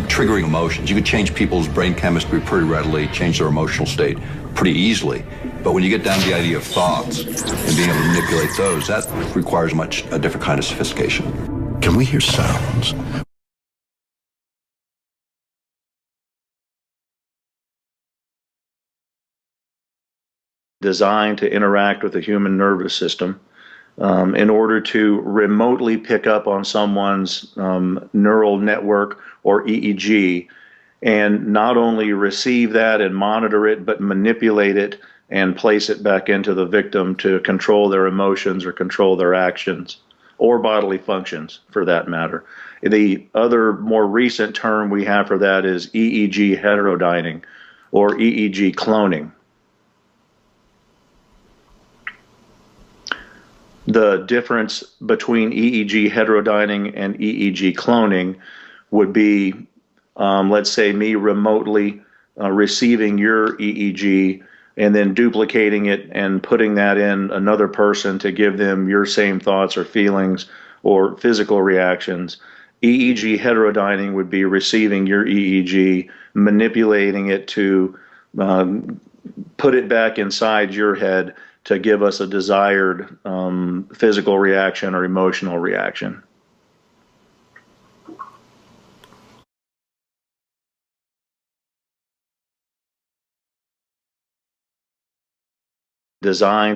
triggering emotions. You could change people's brain chemistry pretty readily, change their emotional state pretty easily. But when you get down to the idea of thoughts and being able to manipulate those, that requires a different kind of sophistication. Can we hear sounds? Designed to interact with the human nervous system in order to remotely pick up on someone's neural network or EEG, and not only receive that and monitor it, but manipulate it and place it back into the victim to control their emotions or control their actions or bodily functions for that matter. The other more recent term we have for that is EEG heterodyning or EEG cloning. The difference between EEG heterodyning and EEG cloning would be, let's say, me remotely receiving your EEG and then duplicating it and putting that in another person to give them your same thoughts or feelings or physical reactions. EEG heterodyning would be receiving your EEG, manipulating it to put it back inside your head to give us a desired physical reaction or emotional reaction. Design.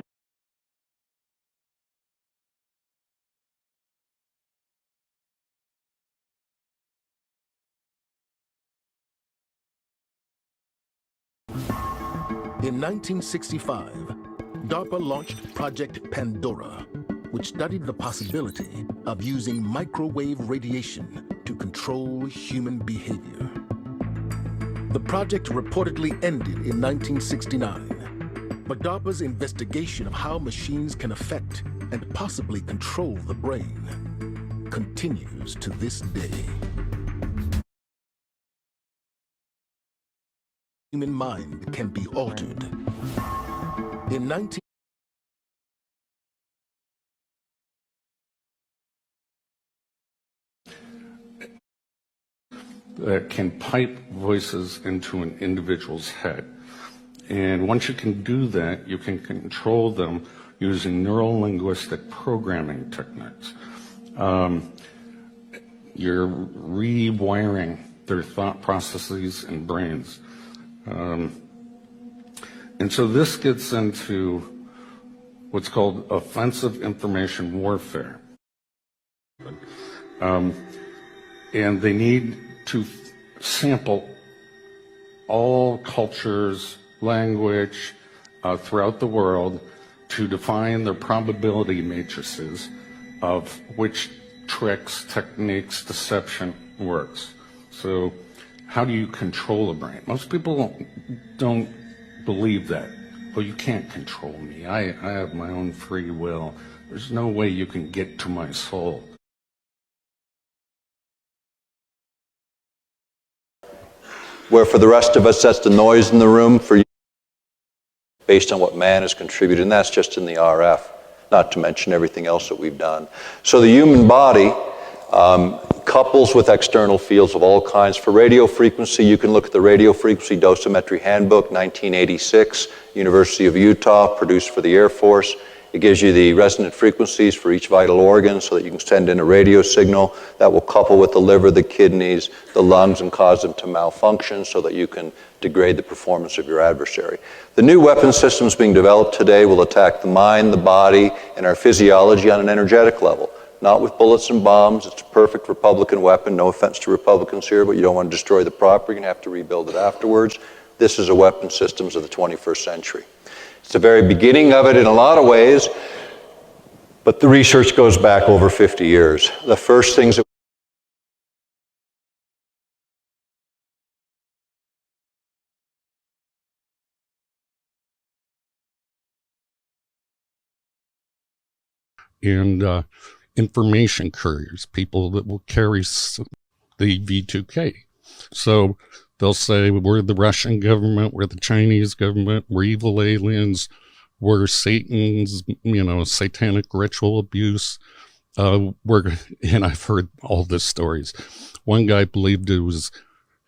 In 1965, DARPA launched Project Pandora, which studied the possibility of using microwave radiation to control human behavior. The project reportedly ended in 1969, but DARPA's investigation of how machines can affect and possibly control the brain continues to this day. Human mind can be altered. In 19 that can pipe voices into an individual's head. And once you can do that, you can control them using neuro-linguistic programming techniques. You're rewiring their thought processes and brains. And so this gets into what's called offensive information warfare. And they need to sample all cultures, language throughout the world to define their probability matrices of which tricks, techniques, deception works. So how do you control a brain? Most people don't believe that. Well, you can't control me. I have my own free will. There's no way you can get to my soul. Where for the rest of us, that's the noise in the room. For you, based on what man has contributed, and that's just in the RF, not to mention everything else that we've done. So the human body couples with external fields of all kinds. For radio frequency, you can look at the Radio Frequency Dosimetry Handbook, 1986, University of Utah, produced for the Air Force. It gives you the resonant frequencies for each vital organ so that you can send in a radio signal that will couple with the liver, the kidneys, the lungs, and cause them to malfunction so that you can degrade the performance of your adversary. The new weapon systems being developed today will attack the mind, the body, and our physiology on an energetic level. Not with bullets and bombs. It's a perfect Republican weapon. No offense to Republicans here, but you don't want to destroy the property. You're going to have to rebuild it afterwards. This is a weapon systems of the 21st century. It's the very beginning of it in a lot of ways, but the research goes back over 50 years. The first things that and information couriers, people that will carry the V2K. So they'll say, we're the Russian government, we're the Chinese government, we're evil aliens, we're Satan's, satanic ritual abuse. And I've heard all these stories. One guy believed it was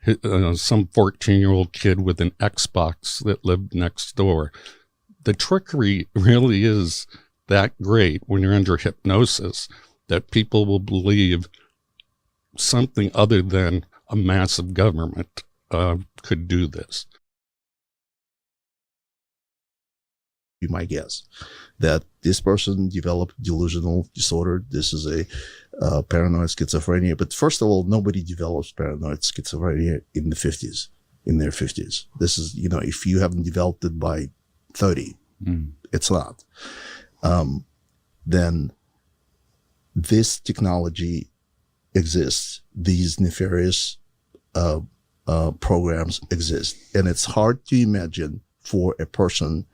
some 14-year-old kid with an Xbox that lived next door. The trickery really is that great when you're under hypnosis that people will believe something other than a massive government could do this. Be my guess that this person developed delusional disorder. This is a paranoid schizophrenia. But first of all, nobody develops paranoid schizophrenia in the 50s, in their 50s. This is, if you haven't developed it by 30, it's not. Then this technology exists. These nefarious programs exist. And it's hard to imagine for a person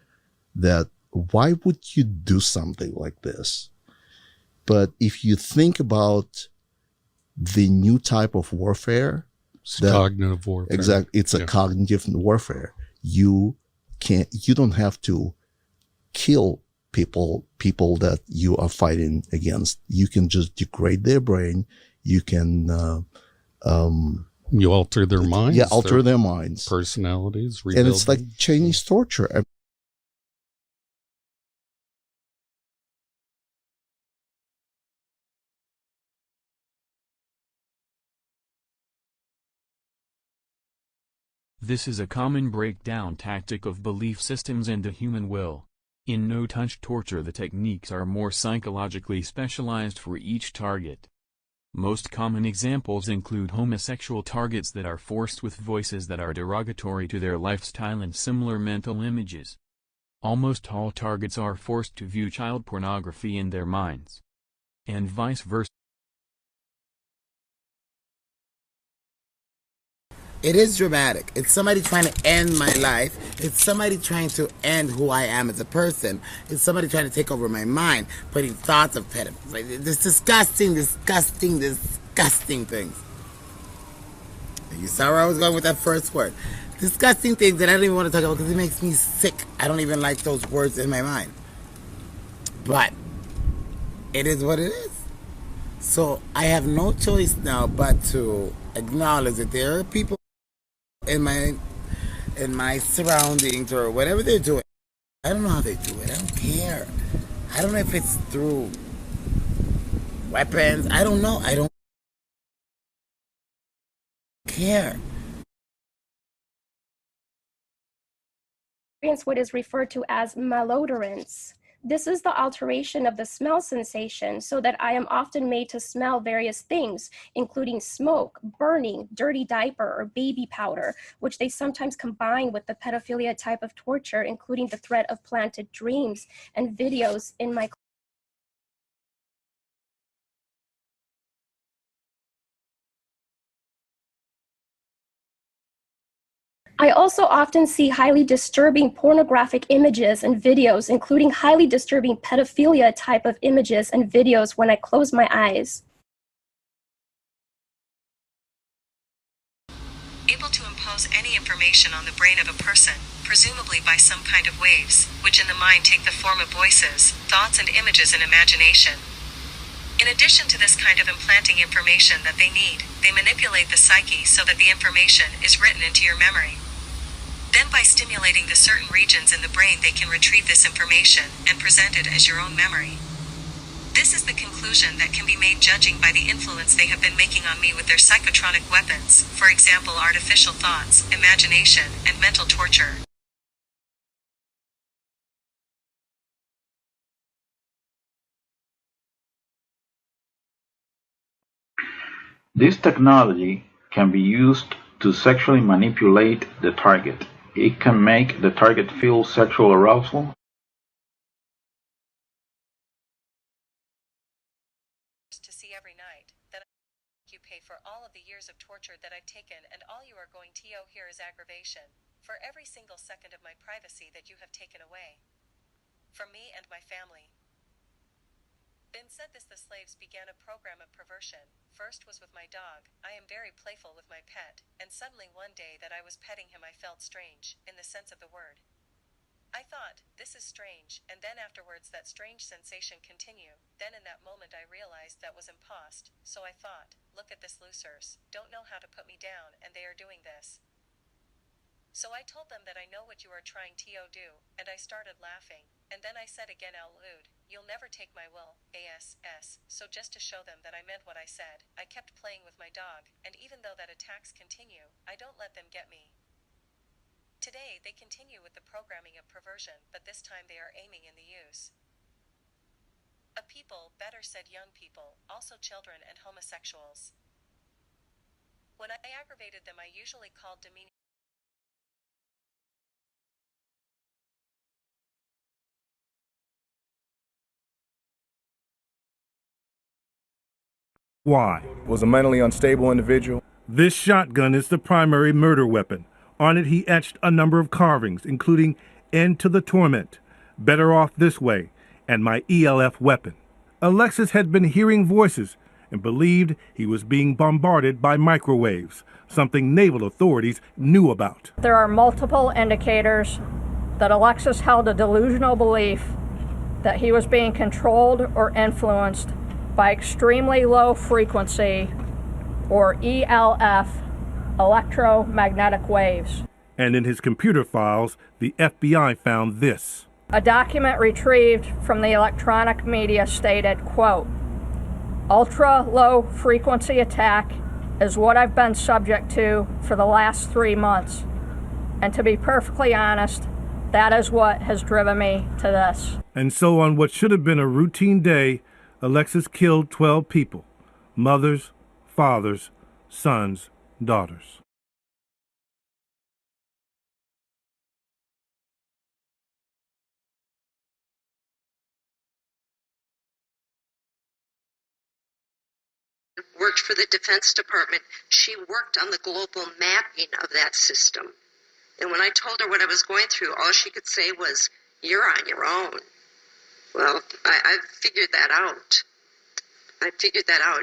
that why would you do something like this? But if you think about the new type of warfare, cognitive warfare. Exactly. It's a cognitive warfare. You don't have to kill people that you are fighting against. You can just degrade their brain. You can you alter their minds. Yeah, alter their minds, personalities, and it's like Chinese torture. This is a common breakdown tactic of belief systems and the human will. In no-touch torture, the techniques are more psychologically specialized for each target. Most common examples include homosexual targets that are forced with voices that are derogatory to their lifestyle and similar mental images. Almost all targets are forced to view child pornography in their minds. And vice versa. It is dramatic. It's somebody trying to end my life. It's somebody trying to end who I am as a person. It's somebody trying to take over my mind, putting thoughts of pedophilia. This disgusting, disgusting, disgusting things. You saw where I was going with that first word. Disgusting things that I don't even want to talk about because it makes me sick. I don't even like those words in my mind. But it is what it is. So I have no choice now but to acknowledge that there are people in my surroundings or whatever they're doing. I don't know how they do it. I don't care. I don't know if it's through weapons. I don't know. I don't care. Experience what is referred to as malodorance. This is the alteration of the smell sensation so that I am often made to smell various things, including smoke, burning, dirty diaper, or baby powder, which they sometimes combine with the pedophilia type of torture, including the threat of planted dreams and videos in my I also often see highly disturbing pornographic images and videos, including highly disturbing pedophilia type of images and videos when I close my eyes. Able to impose any information on the brain of a person, presumably by some kind of waves, which in the mind take the form of voices, thoughts and images and imagination. In addition to this kind of implanting information that they need, they manipulate the psyche so that the information is written into your memory. Then by stimulating the certain regions in the brain they can retrieve this information and present it as your own memory. This is the conclusion that can be made judging by the influence they have been making on me with their psychotronic weapons, for example artificial thoughts, imagination, and mental torture. This technology can be used to sexually manipulate the target. It can make the target feel sexual arousal. To see every night, that you pay for all of the years of torture that I've taken, and all you are going to here is aggravation, for every single second of my privacy that you have taken away. From me and my family. Ben said this: the slaves began a program of perversion. First was with my dog. I am very playful with my pet, and suddenly one day that I was petting him I felt strange, in the sense of the word. I thought, this is strange, and then afterwards that strange sensation continue. Then in that moment I realized that was impost, so I thought, look at this losers, don't know how to put me down, and they are doing this. So I told them that I know what you are trying to do, and I started laughing, and then I said again out loud, you'll never take my will, ass, so just to show them that I meant what I said, I kept playing with my dog, and even though that attacks continue, I don't let them get me. Today they continue with the programming of perversion, but this time they are aiming in the use of people, better said young people, also children and homosexuals. When I aggravated them I usually called demeaning Why? Was a mentally unstable individual. This shotgun is the primary murder weapon. On it he etched a number of carvings, including End to the Torment, Better Off This Way, and my ELF weapon. Alexis had been hearing voices and believed he was being bombarded by microwaves, something naval authorities knew about. There are multiple indicators that Alexis held a delusional belief that he was being controlled or influenced by extremely low frequency, or ELF, electromagnetic waves. And in his computer files, the FBI found this. A document retrieved from the electronic media stated, quote, ultra-low frequency attack is what I've been subject to for the last 3 months. And to be perfectly honest, that is what has driven me to this. And so on what should have been a routine day, Alexis killed 12 people, mothers, fathers, sons, daughters. worked for the Defense Department. She worked on the global mapping of that system. And when I told her what I was going through, all she could say was, "You're on your own." Well, I've figured that out.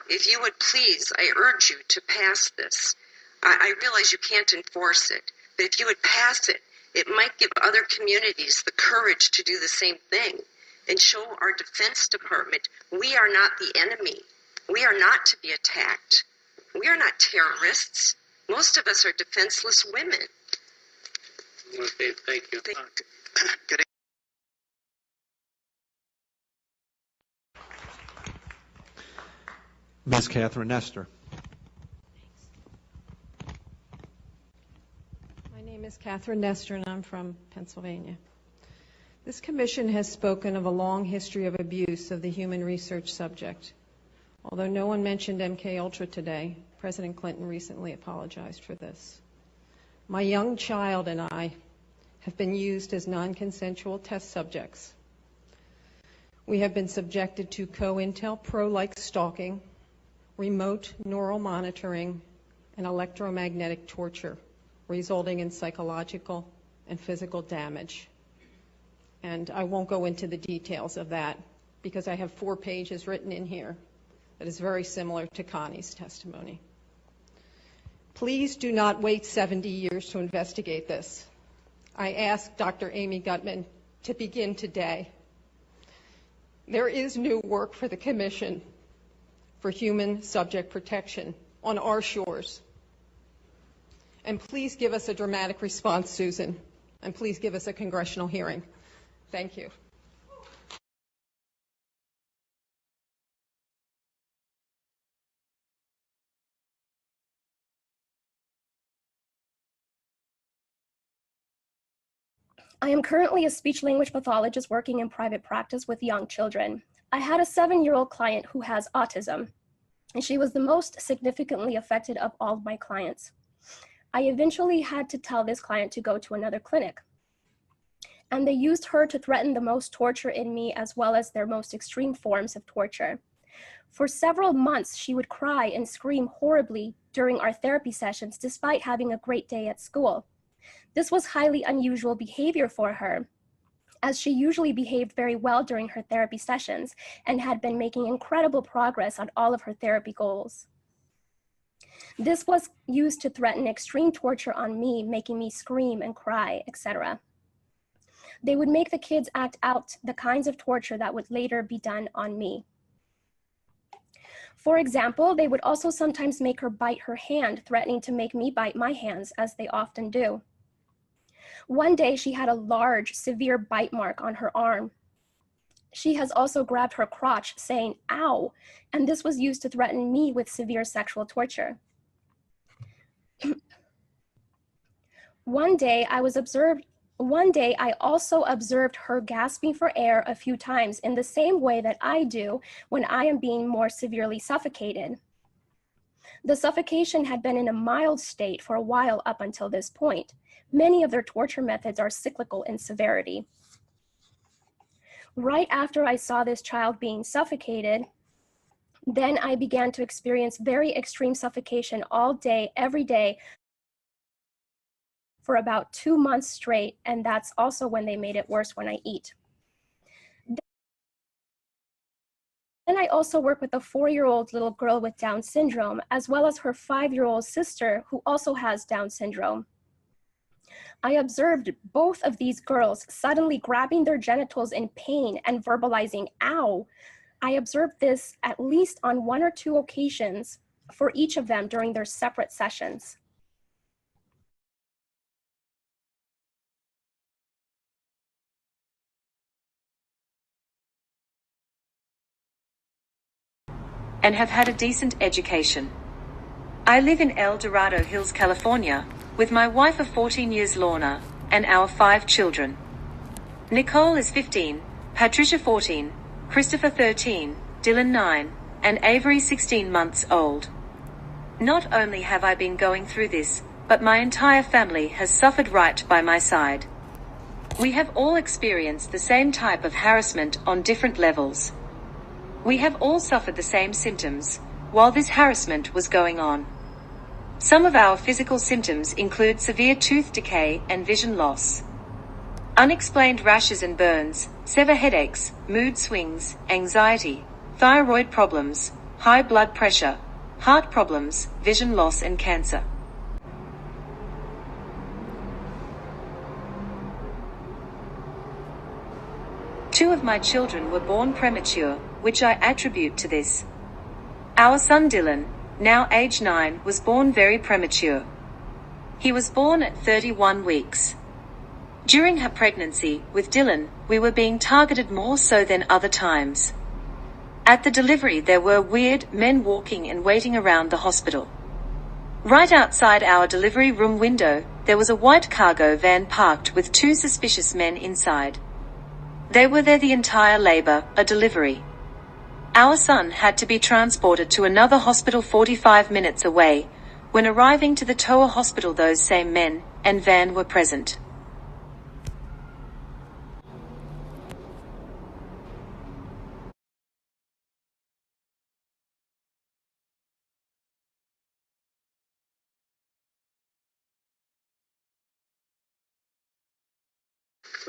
If you would please, I urge you to pass this. I realize you can't enforce it, but if you would pass it, it might give other communities the courage to do the same thing and show our Defense Department we are not the enemy. We are not to be attacked. We are not terrorists. Most of us are defenseless women. Okay, thank you. Good. Ms. Catherine Nestor. My name is Catherine Nestor, and I'm from Pennsylvania. This commission has spoken of a long history of abuse of the human research subject. Although no one mentioned MKUltra today, President Clinton recently apologized for this. My young child and I have been used as non-consensual test subjects. We have been subjected to COINTELPRO-like stalking, remote neural monitoring, and electromagnetic torture, resulting in psychological and physical damage. And I won't go into the details of that because I have 4 pages written in here that is very similar to Connie's testimony. Please do not wait 70 years to investigate this. I ask Dr. Amy Gutman to begin today. There is new work for the Commission for Human Subject Protection on our shores. And please give us a dramatic response, Susan, and please give us a congressional hearing. Thank you. I am currently a speech-language pathologist working in private practice with young children. I had a 7-year-old client who has autism, and she was the most significantly affected of all of my clients. I eventually had to tell this client to go to another clinic, and they used her to threaten the most torture in me as well as their most extreme forms of torture. For several months, she would cry and scream horribly during our therapy sessions despite having a great day at school. This was highly unusual behavior for her, as she usually behaved very well during her therapy sessions and had been making incredible progress on all of her therapy goals. This was used to threaten extreme torture on me, making me scream and cry, etc. They would make the kids act out the kinds of torture that would later be done on me. For example, they would also sometimes make her bite her hand, threatening to make me bite my hands, as they often do. One day, she had a large, severe bite mark on her arm. She has also grabbed her crotch, saying, "Ow," and this was used to threaten me with severe sexual torture. One day, I also observed her gasping for air a few times in the same way that I do when I am being more severely suffocated. The suffocation had been in a mild state for a while up until this point. Many of their torture methods are cyclical in severity. Right after I saw this child being suffocated, then I began to experience very extreme suffocation all day, every day, for about 2 months straight, and that's also when they made it worse when I eat. Then I also work with a 4-year-old little girl with Down syndrome, as well as her 5-year-old sister who also has Down syndrome. I observed both of these girls suddenly grabbing their genitals in pain and verbalizing, "Ow." I observed this at least on 1 or 2 occasions for each of them during their separate sessions. And have had a decent education. I live in El Dorado Hills, California, with my wife of 14 years, Lorna, and our 5 children. Nicole is 15, Patricia 14, Christopher 13, Dylan 9, and Avery 16 months old. Not only have I been going through this, but my entire family has suffered right by my side. We have all experienced the same type of harassment on different levels. We have all suffered the same symptoms, while this harassment was going on. Some of our physical symptoms include severe tooth decay and vision loss. Unexplained rashes and burns, severe headaches, mood swings, anxiety, thyroid problems, high blood pressure, heart problems, vision loss and cancer. Two of my children were born premature, which I attribute to this. Our son Dylan, now age 9, was born very premature. He was born at 31 weeks. During her pregnancy with Dylan, we were being targeted more so than other times. At the delivery there were weird men walking and waiting around the hospital. Right outside our delivery room window, there was a white cargo van parked with 2 suspicious men inside. They were there the entire labor, a delivery. Our son had to be transported to another hospital 45 minutes away. When arriving to the Toa hospital, those same men and van were present.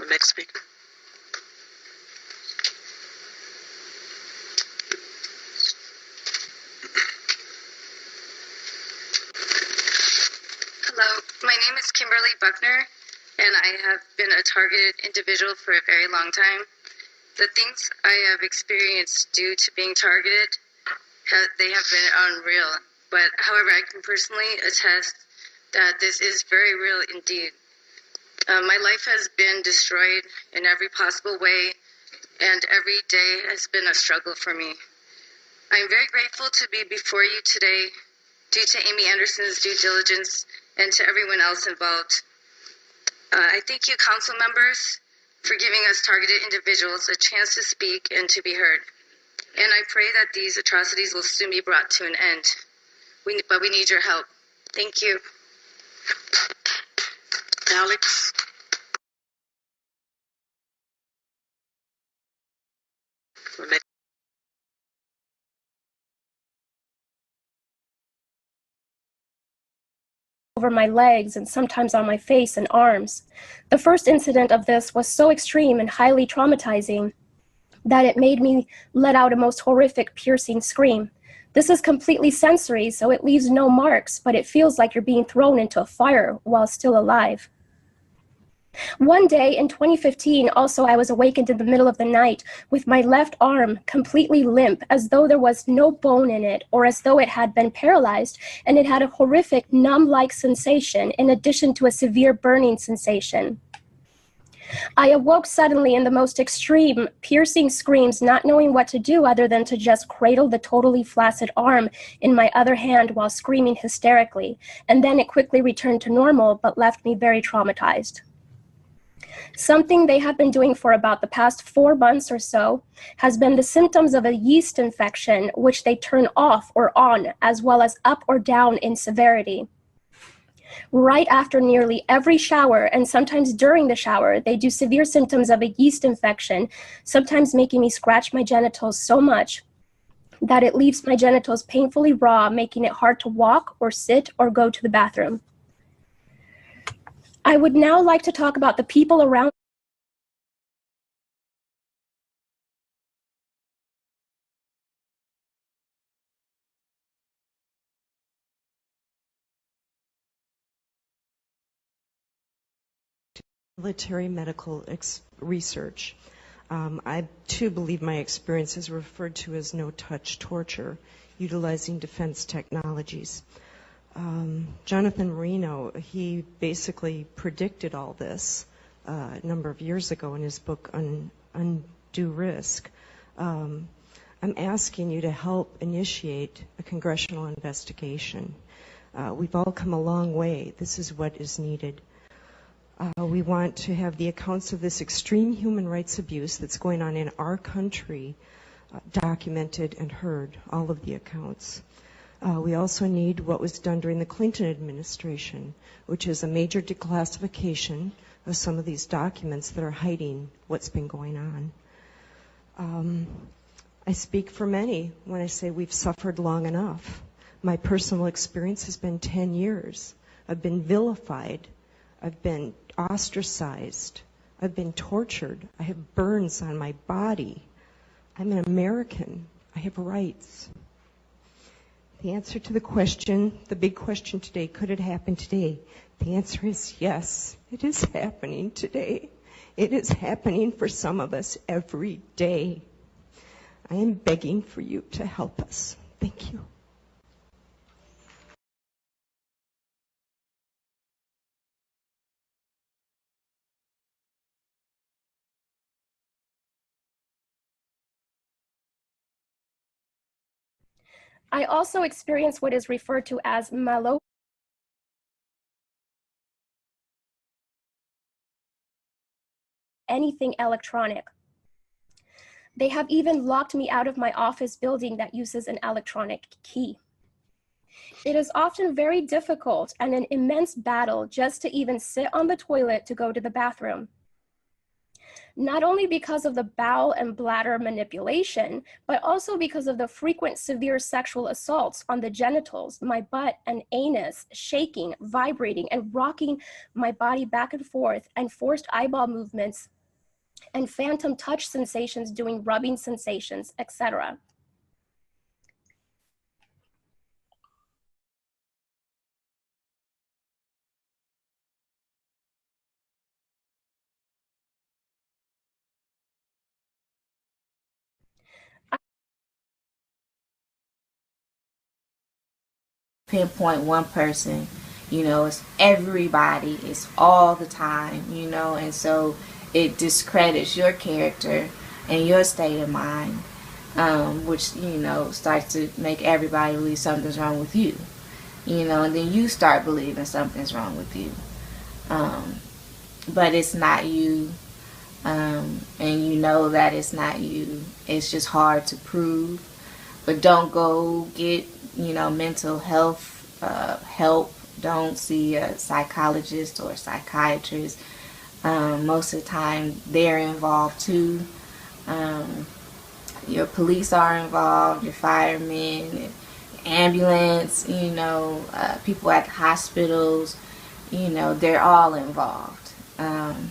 Next speaker. Hello, my name is Kimberly Buckner, and I have been a targeted individual for a very long time. The things I have experienced due to being targeted, they have been unreal. But however, I can personally attest that this is very real indeed. My life has been destroyed in every possible way, and every day has been a struggle for me. I am very grateful to be before you today due to Amy Anderson's due diligence and to everyone else involved. I thank you, council members, for giving us targeted individuals a chance to speak and to be heard. And I pray that these atrocities will soon be brought to an end. But we need your help. Thank you. Alex. Over my legs and sometimes on my face and arms. The first incident of this was so extreme and highly traumatizing that it made me let out a most horrific, piercing scream. This is completely sensory, so it leaves no marks, but it feels like you're being thrown into a fire while still alive. One day in 2015, also, I was awakened in the middle of the night with my left arm completely limp, as though there was no bone in it, or as though it had been paralyzed, and it had a horrific numb-like sensation in addition to a severe burning sensation. I awoke suddenly in the most extreme, piercing screams, not knowing what to do other than to just cradle the totally flaccid arm in my other hand while screaming hysterically, and then it quickly returned to normal, but left me very traumatized. Something they have been doing for about the past 4 months or so has been the symptoms of a yeast infection, which they turn off or on, as well as up or down in severity. Right after nearly every shower, and sometimes during the shower, they do severe symptoms of a yeast infection, sometimes making me scratch my genitals so much that it leaves my genitals painfully raw, making it hard to walk or sit or go to the bathroom. I would now like to talk about the people around. Military medical research. I too believe my experience is referred to as no-touch torture, utilizing defense technologies. Jonathan Marino, he basically predicted all this a number of years ago in his book Undue Risk. I'm asking you to help initiate a congressional investigation. We've all come a long way. This is what is needed. We want to have the accounts of this extreme human rights abuse that's going on in our country documented and heard, all of the accounts. We also need what was done during the Clinton administration, which is a major declassification of some of these documents that are hiding what's been going on. I speak for many when I say we've suffered long enough. My personal experience has been 10 years. I've been vilified. I've been ostracized. I've been tortured. I have burns on my body. I'm an American. I have rights. The answer to the question, the big question today, could it happen today? The answer is yes, it is happening today. It is happening for some of us every day. I am begging for you to help us. Thank you. I also experience what is referred to as malo. Anything electronic. They have even locked me out of my office building that uses an electronic key. It is often very difficult and an immense battle just to even sit on the toilet to go to the bathroom. Not only because of the bowel and bladder manipulation, but also because of the frequent severe sexual assaults on the genitals, my butt and anus, shaking, vibrating, and rocking my body back and forth, and forced eyeball movements, and phantom touch sensations doing rubbing sensations, etc. Pinpoint one person, it's everybody, it's all the time, and so it discredits your character and your state of mind, which, starts to make everybody believe something's wrong with you, and then you start believing something's wrong with you. But it's not you, and you know that it's not you. It's just hard to prove. But don't go get, mental health help. Don't see a psychologist or a psychiatrist. Most of the time, they're involved too. Your police are involved, your firemen, ambulance, people at hospitals, they're all involved. And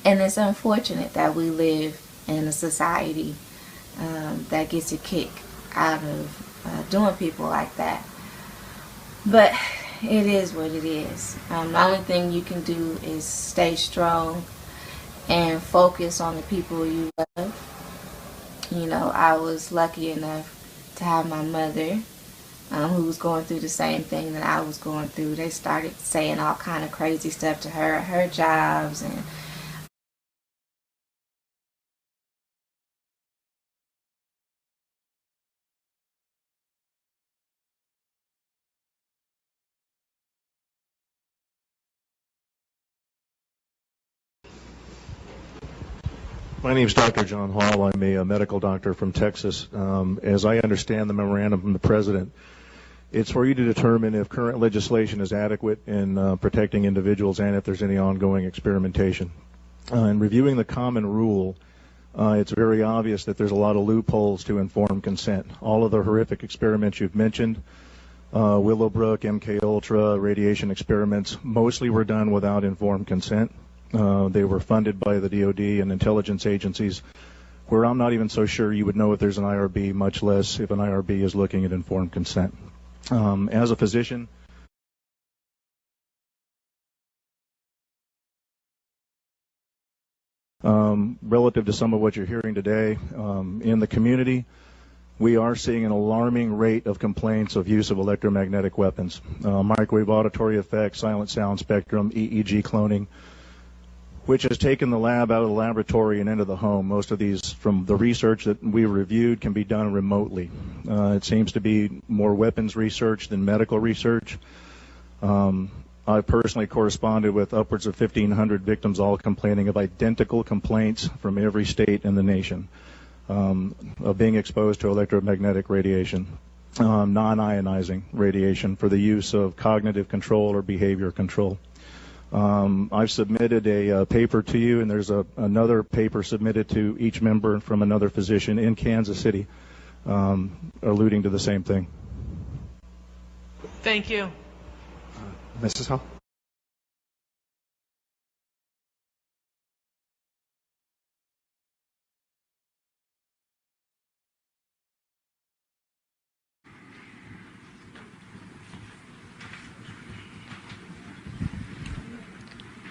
it's unfortunate that we live in a society that gets a kick out of doing people like that. But it is what it is. The only thing you can do is stay strong and focus on the people you love. I was lucky enough to have my mother who was going through the same thing that I was going through. They started saying all kind of crazy stuff to her at her jobs, and My name is Dr. John Hall. I'm a medical doctor from Texas. As I understand the memorandum from the President, it's for you to determine if current legislation is adequate in protecting individuals and if there's any ongoing experimentation. In reviewing the common rule, it's very obvious that there's a lot of loopholes to informed consent. All of the horrific experiments you've mentioned, Willowbrook, MKUltra, radiation experiments, mostly were done without informed consent. They were funded by the DoD and intelligence agencies, where I'm not even so sure you would know if there's an IRB, much less if an IRB is looking at informed consent. As a physician, relative to some of what you're hearing today, in the community, we are seeing an alarming rate of complaints of use of electromagnetic weapons, microwave auditory effects, silent sound spectrum, EEG cloning, which has taken the lab out of the laboratory and into the home. Most of these, from the research that we reviewed, can be done remotely. It seems to be more weapons research than medical research. I personally corresponded with upwards of 1,500 victims, all complaining of identical complaints from every state in the nation of being exposed to electromagnetic radiation, non-ionizing radiation for the use of cognitive control or behavior control. I've submitted a paper to you, and there's another paper submitted to each member from another physician in Kansas City, alluding to the same thing. Thank you. Mrs. Hall?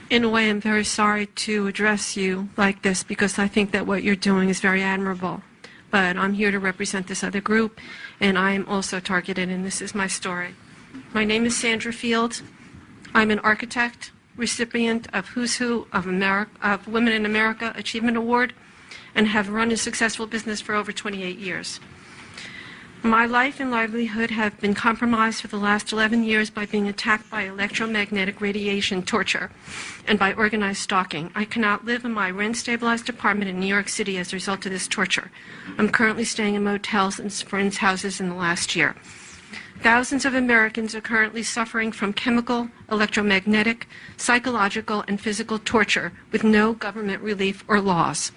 In a way, I'm very sorry to address you like this because I think that what you're doing is very admirable. But I'm here to represent this other group, and I am also targeted, and this is my story. My name is Sandra Field. I'm an architect, recipient of Who's Who of Women in America Achievement Award, and have run a successful business for over 28 years. My life and livelihood have been compromised for the last 11 years by being attacked by electromagnetic radiation torture and by organized stalking. I cannot live in my rent-stabilized apartment in New York City as a result of this torture. I'm currently staying in motels and friends' houses in the last year. Thousands of Americans are currently suffering from chemical, electromagnetic, psychological, and physical torture with no government relief or laws.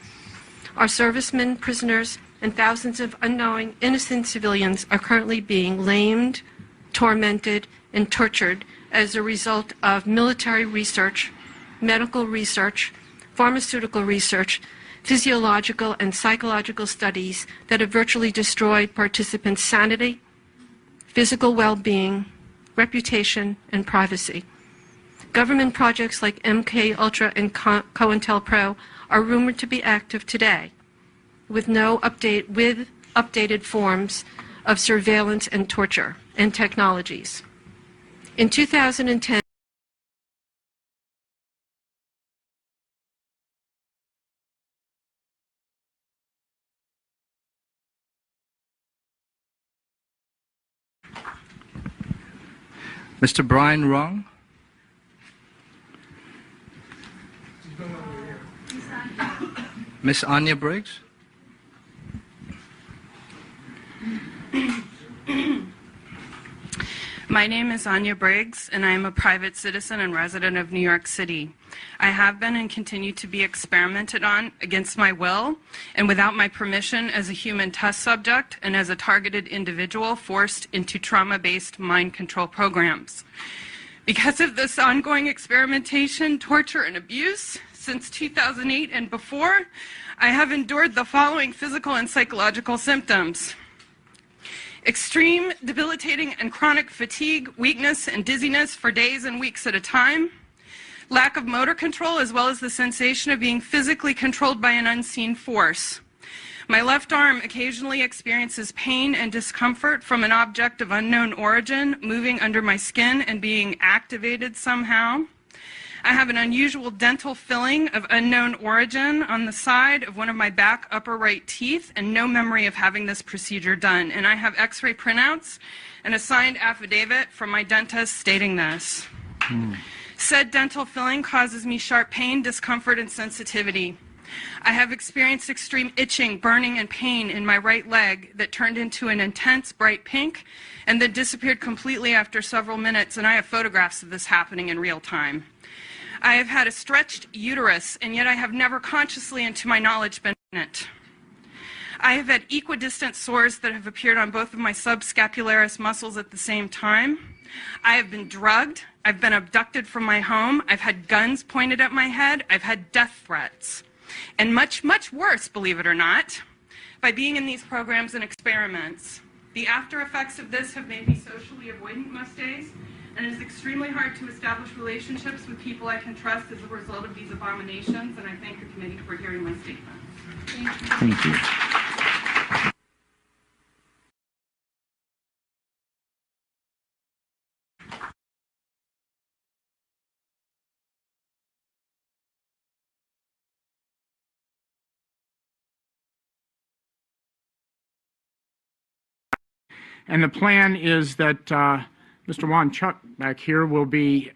Our servicemen, prisoners, and thousands of unknowing, innocent civilians are currently being lamed, tormented, and tortured as a result of military research, medical research, pharmaceutical research, physiological and psychological studies that have virtually destroyed participants' sanity, physical well-being, reputation, and privacy. Government projects like MKUltra and COINTELPRO are rumored to be active today, with updated forms of surveillance and torture and technologies. In 2010, Mr. Brian Wrong. Miss Anya Briggs. My name is Anya Briggs, and I am a private citizen and resident of New York City. I have been and continue to be experimented on against my will and without my permission as a human test subject and as a targeted individual forced into trauma-based mind control programs. Because of this ongoing experimentation, torture, and abuse since 2008 and before, I have endured the following physical and psychological symptoms: extreme, debilitating, and chronic fatigue, weakness, and dizziness for days and weeks at a time, lack of motor control, as well as the sensation of being physically controlled by an unseen force. My left arm occasionally experiences pain and discomfort from an object of unknown origin moving under my skin and being activated somehow. I have an unusual dental filling of unknown origin on the side of one of my back upper right teeth and no memory of having this procedure done. And I have x-ray printouts and a signed affidavit from my dentist stating this. Said dental filling causes me sharp pain, discomfort, and sensitivity. I have experienced extreme itching, burning, and pain in my right leg that turned into an intense bright pink and then disappeared completely after several minutes, and I have photographs of this happening in real time. I have had a stretched uterus, and yet I have never consciously, and to my knowledge, been pregnant. I have had equidistant sores that have appeared on both of my subscapularis muscles at the same time. I have been drugged. I've been abducted from my home. I've had guns pointed at my head. I've had death threats. And much, much worse, believe it or not, by being in these programs and experiments. The after effects of this have made me socially avoidant most days, and it is extremely hard to establish relationships with people I can trust as a result of these abominations, and I thank the committee for hearing my statement. Thank you. And the plan is that Mr. Juan Chuck back here will be,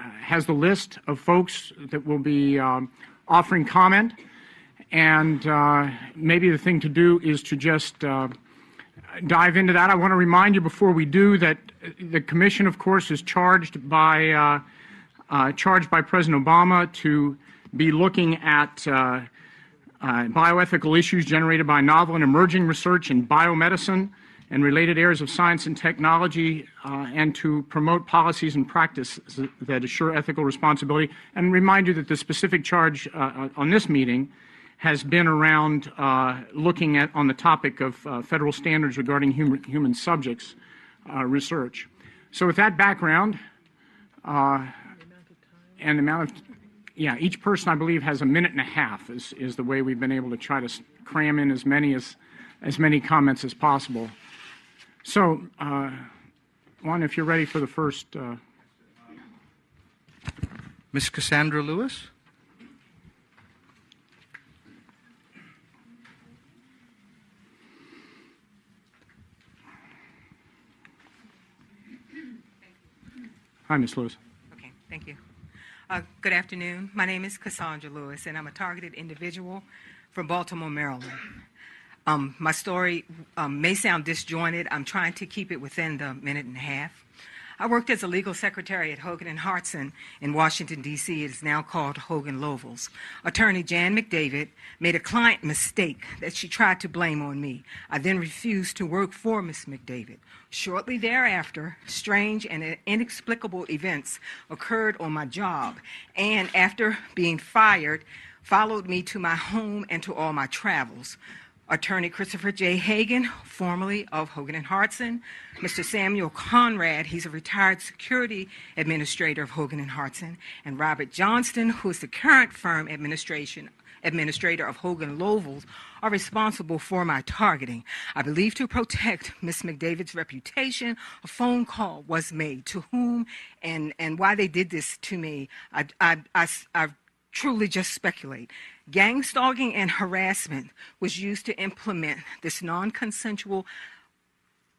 has the list of folks that will be offering comment. And maybe the thing to do is to just dive into that. I want to remind you before we do that the commission, of course, is charged by charged by President Obama to be looking at bioethical issues generated by novel and emerging research in biomedicine and related areas of science and technology, and to promote policies and practices that assure ethical responsibility. And remind you that the specific charge on this meeting has been around looking at on the topic of federal standards regarding human subjects research. So with that background and the amount of each person, I believe, has 1.5 minutes is the way we've been able to try to cram in as many comments as possible. So, Juan, if you're ready for the first. Ms. Cassandra Lewis? Hi, Ms. Lewis. Okay, thank you. Good afternoon. My name is Cassandra Lewis, and I'm a targeted individual from Baltimore, Maryland. My story may sound disjointed. I'm trying to keep it within the 1.5 minutes. I worked as a legal secretary at Hogan & Hartson in Washington, D.C. It is now called Hogan Lovells. Attorney Jan McDavid made a client mistake that she tried to blame on me. I then refused to work for Ms. McDavid. Shortly thereafter, strange and inexplicable events occurred on my job, and after being fired, followed me to my home and to all my travels. Attorney Christopher J. Hagan, formerly of Hogan & Hartson, Mr. Samuel Conrad, he's a retired security administrator of Hogan & Hartson, and Robert Johnston, who is the current firm administrator of Hogan Lovells, are responsible for my targeting. I believe to protect Ms. McDavid's reputation, a phone call was made. To whom and why they did this to me, I truly just speculate. Gang stalking and harassment was used to implement this non-consensual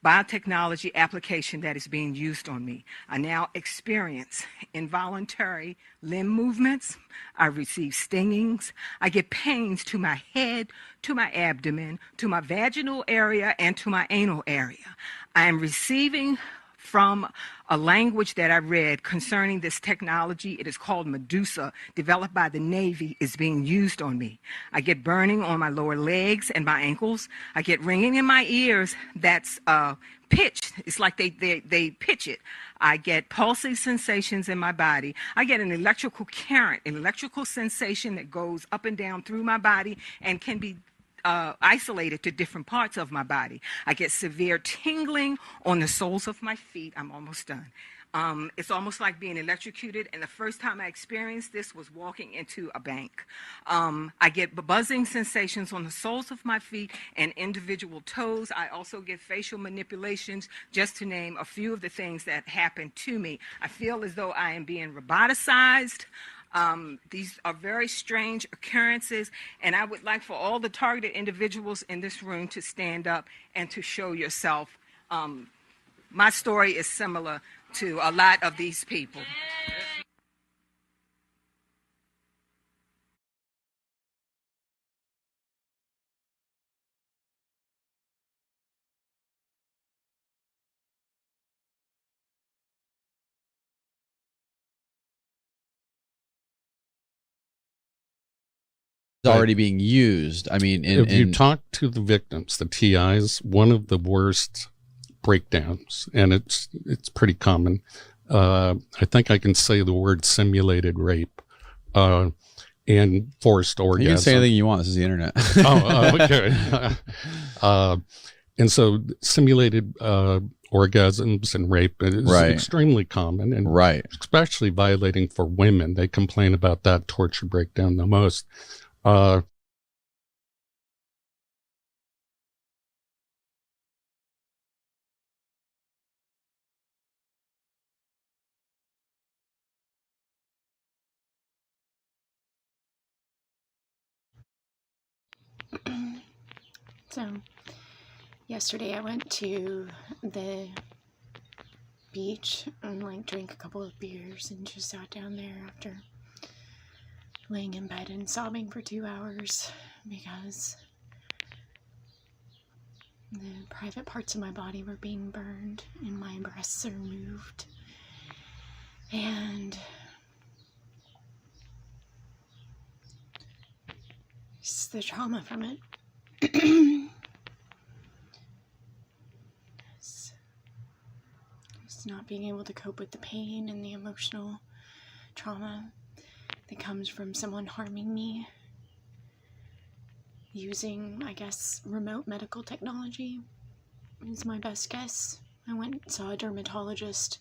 biotechnology application that is being used on me. I now experience involuntary limb movements. I receive stingings. I get pains to my head, to my abdomen, to my vaginal area, and to my anal area. I am receiving from a language that I read concerning this technology. It is called Medusa, developed by the Navy, is being used on me. I get burning on my lower legs and my ankles. I get ringing in my ears that's pitched. It's like they pitch it. I get pulsing sensations in my body. I get an electrical current, an electrical sensation that goes up and down through my body and can be isolated to different parts of my body. I get severe tingling on the soles of my feet. I'm almost done. It's almost like being electrocuted, and the first time I experienced this was walking into a bank. I get buzzing sensations on the soles of my feet and individual toes. I also get facial manipulations, just to name a few of the things that happen to me. I feel as though I am being roboticized. These are very strange occurrences, and I would like for all the targeted individuals in this room to stand up and to show yourself. My story is similar to a lot of these people. Already being used. I mean, if you talk to the victims, the TIs, one of the worst breakdowns, and it's pretty common. I think I can say the word simulated rape and forced orgasm. You can say anything you want. This is the internet. Okay. And so simulated orgasms and rape is extremely common, and especially violating for women. They complain about that torture breakdown the most. So, yesterday I went to the beach and drank a couple of beers and just sat down there after laying in bed and sobbing for 2 hours because the private parts of my body were being burned and my breasts are removed. And It's the trauma from it. It's not being able to cope with the pain and the emotional trauma that comes from someone harming me using, I guess, remote medical technology is my best guess. I went and saw a dermatologist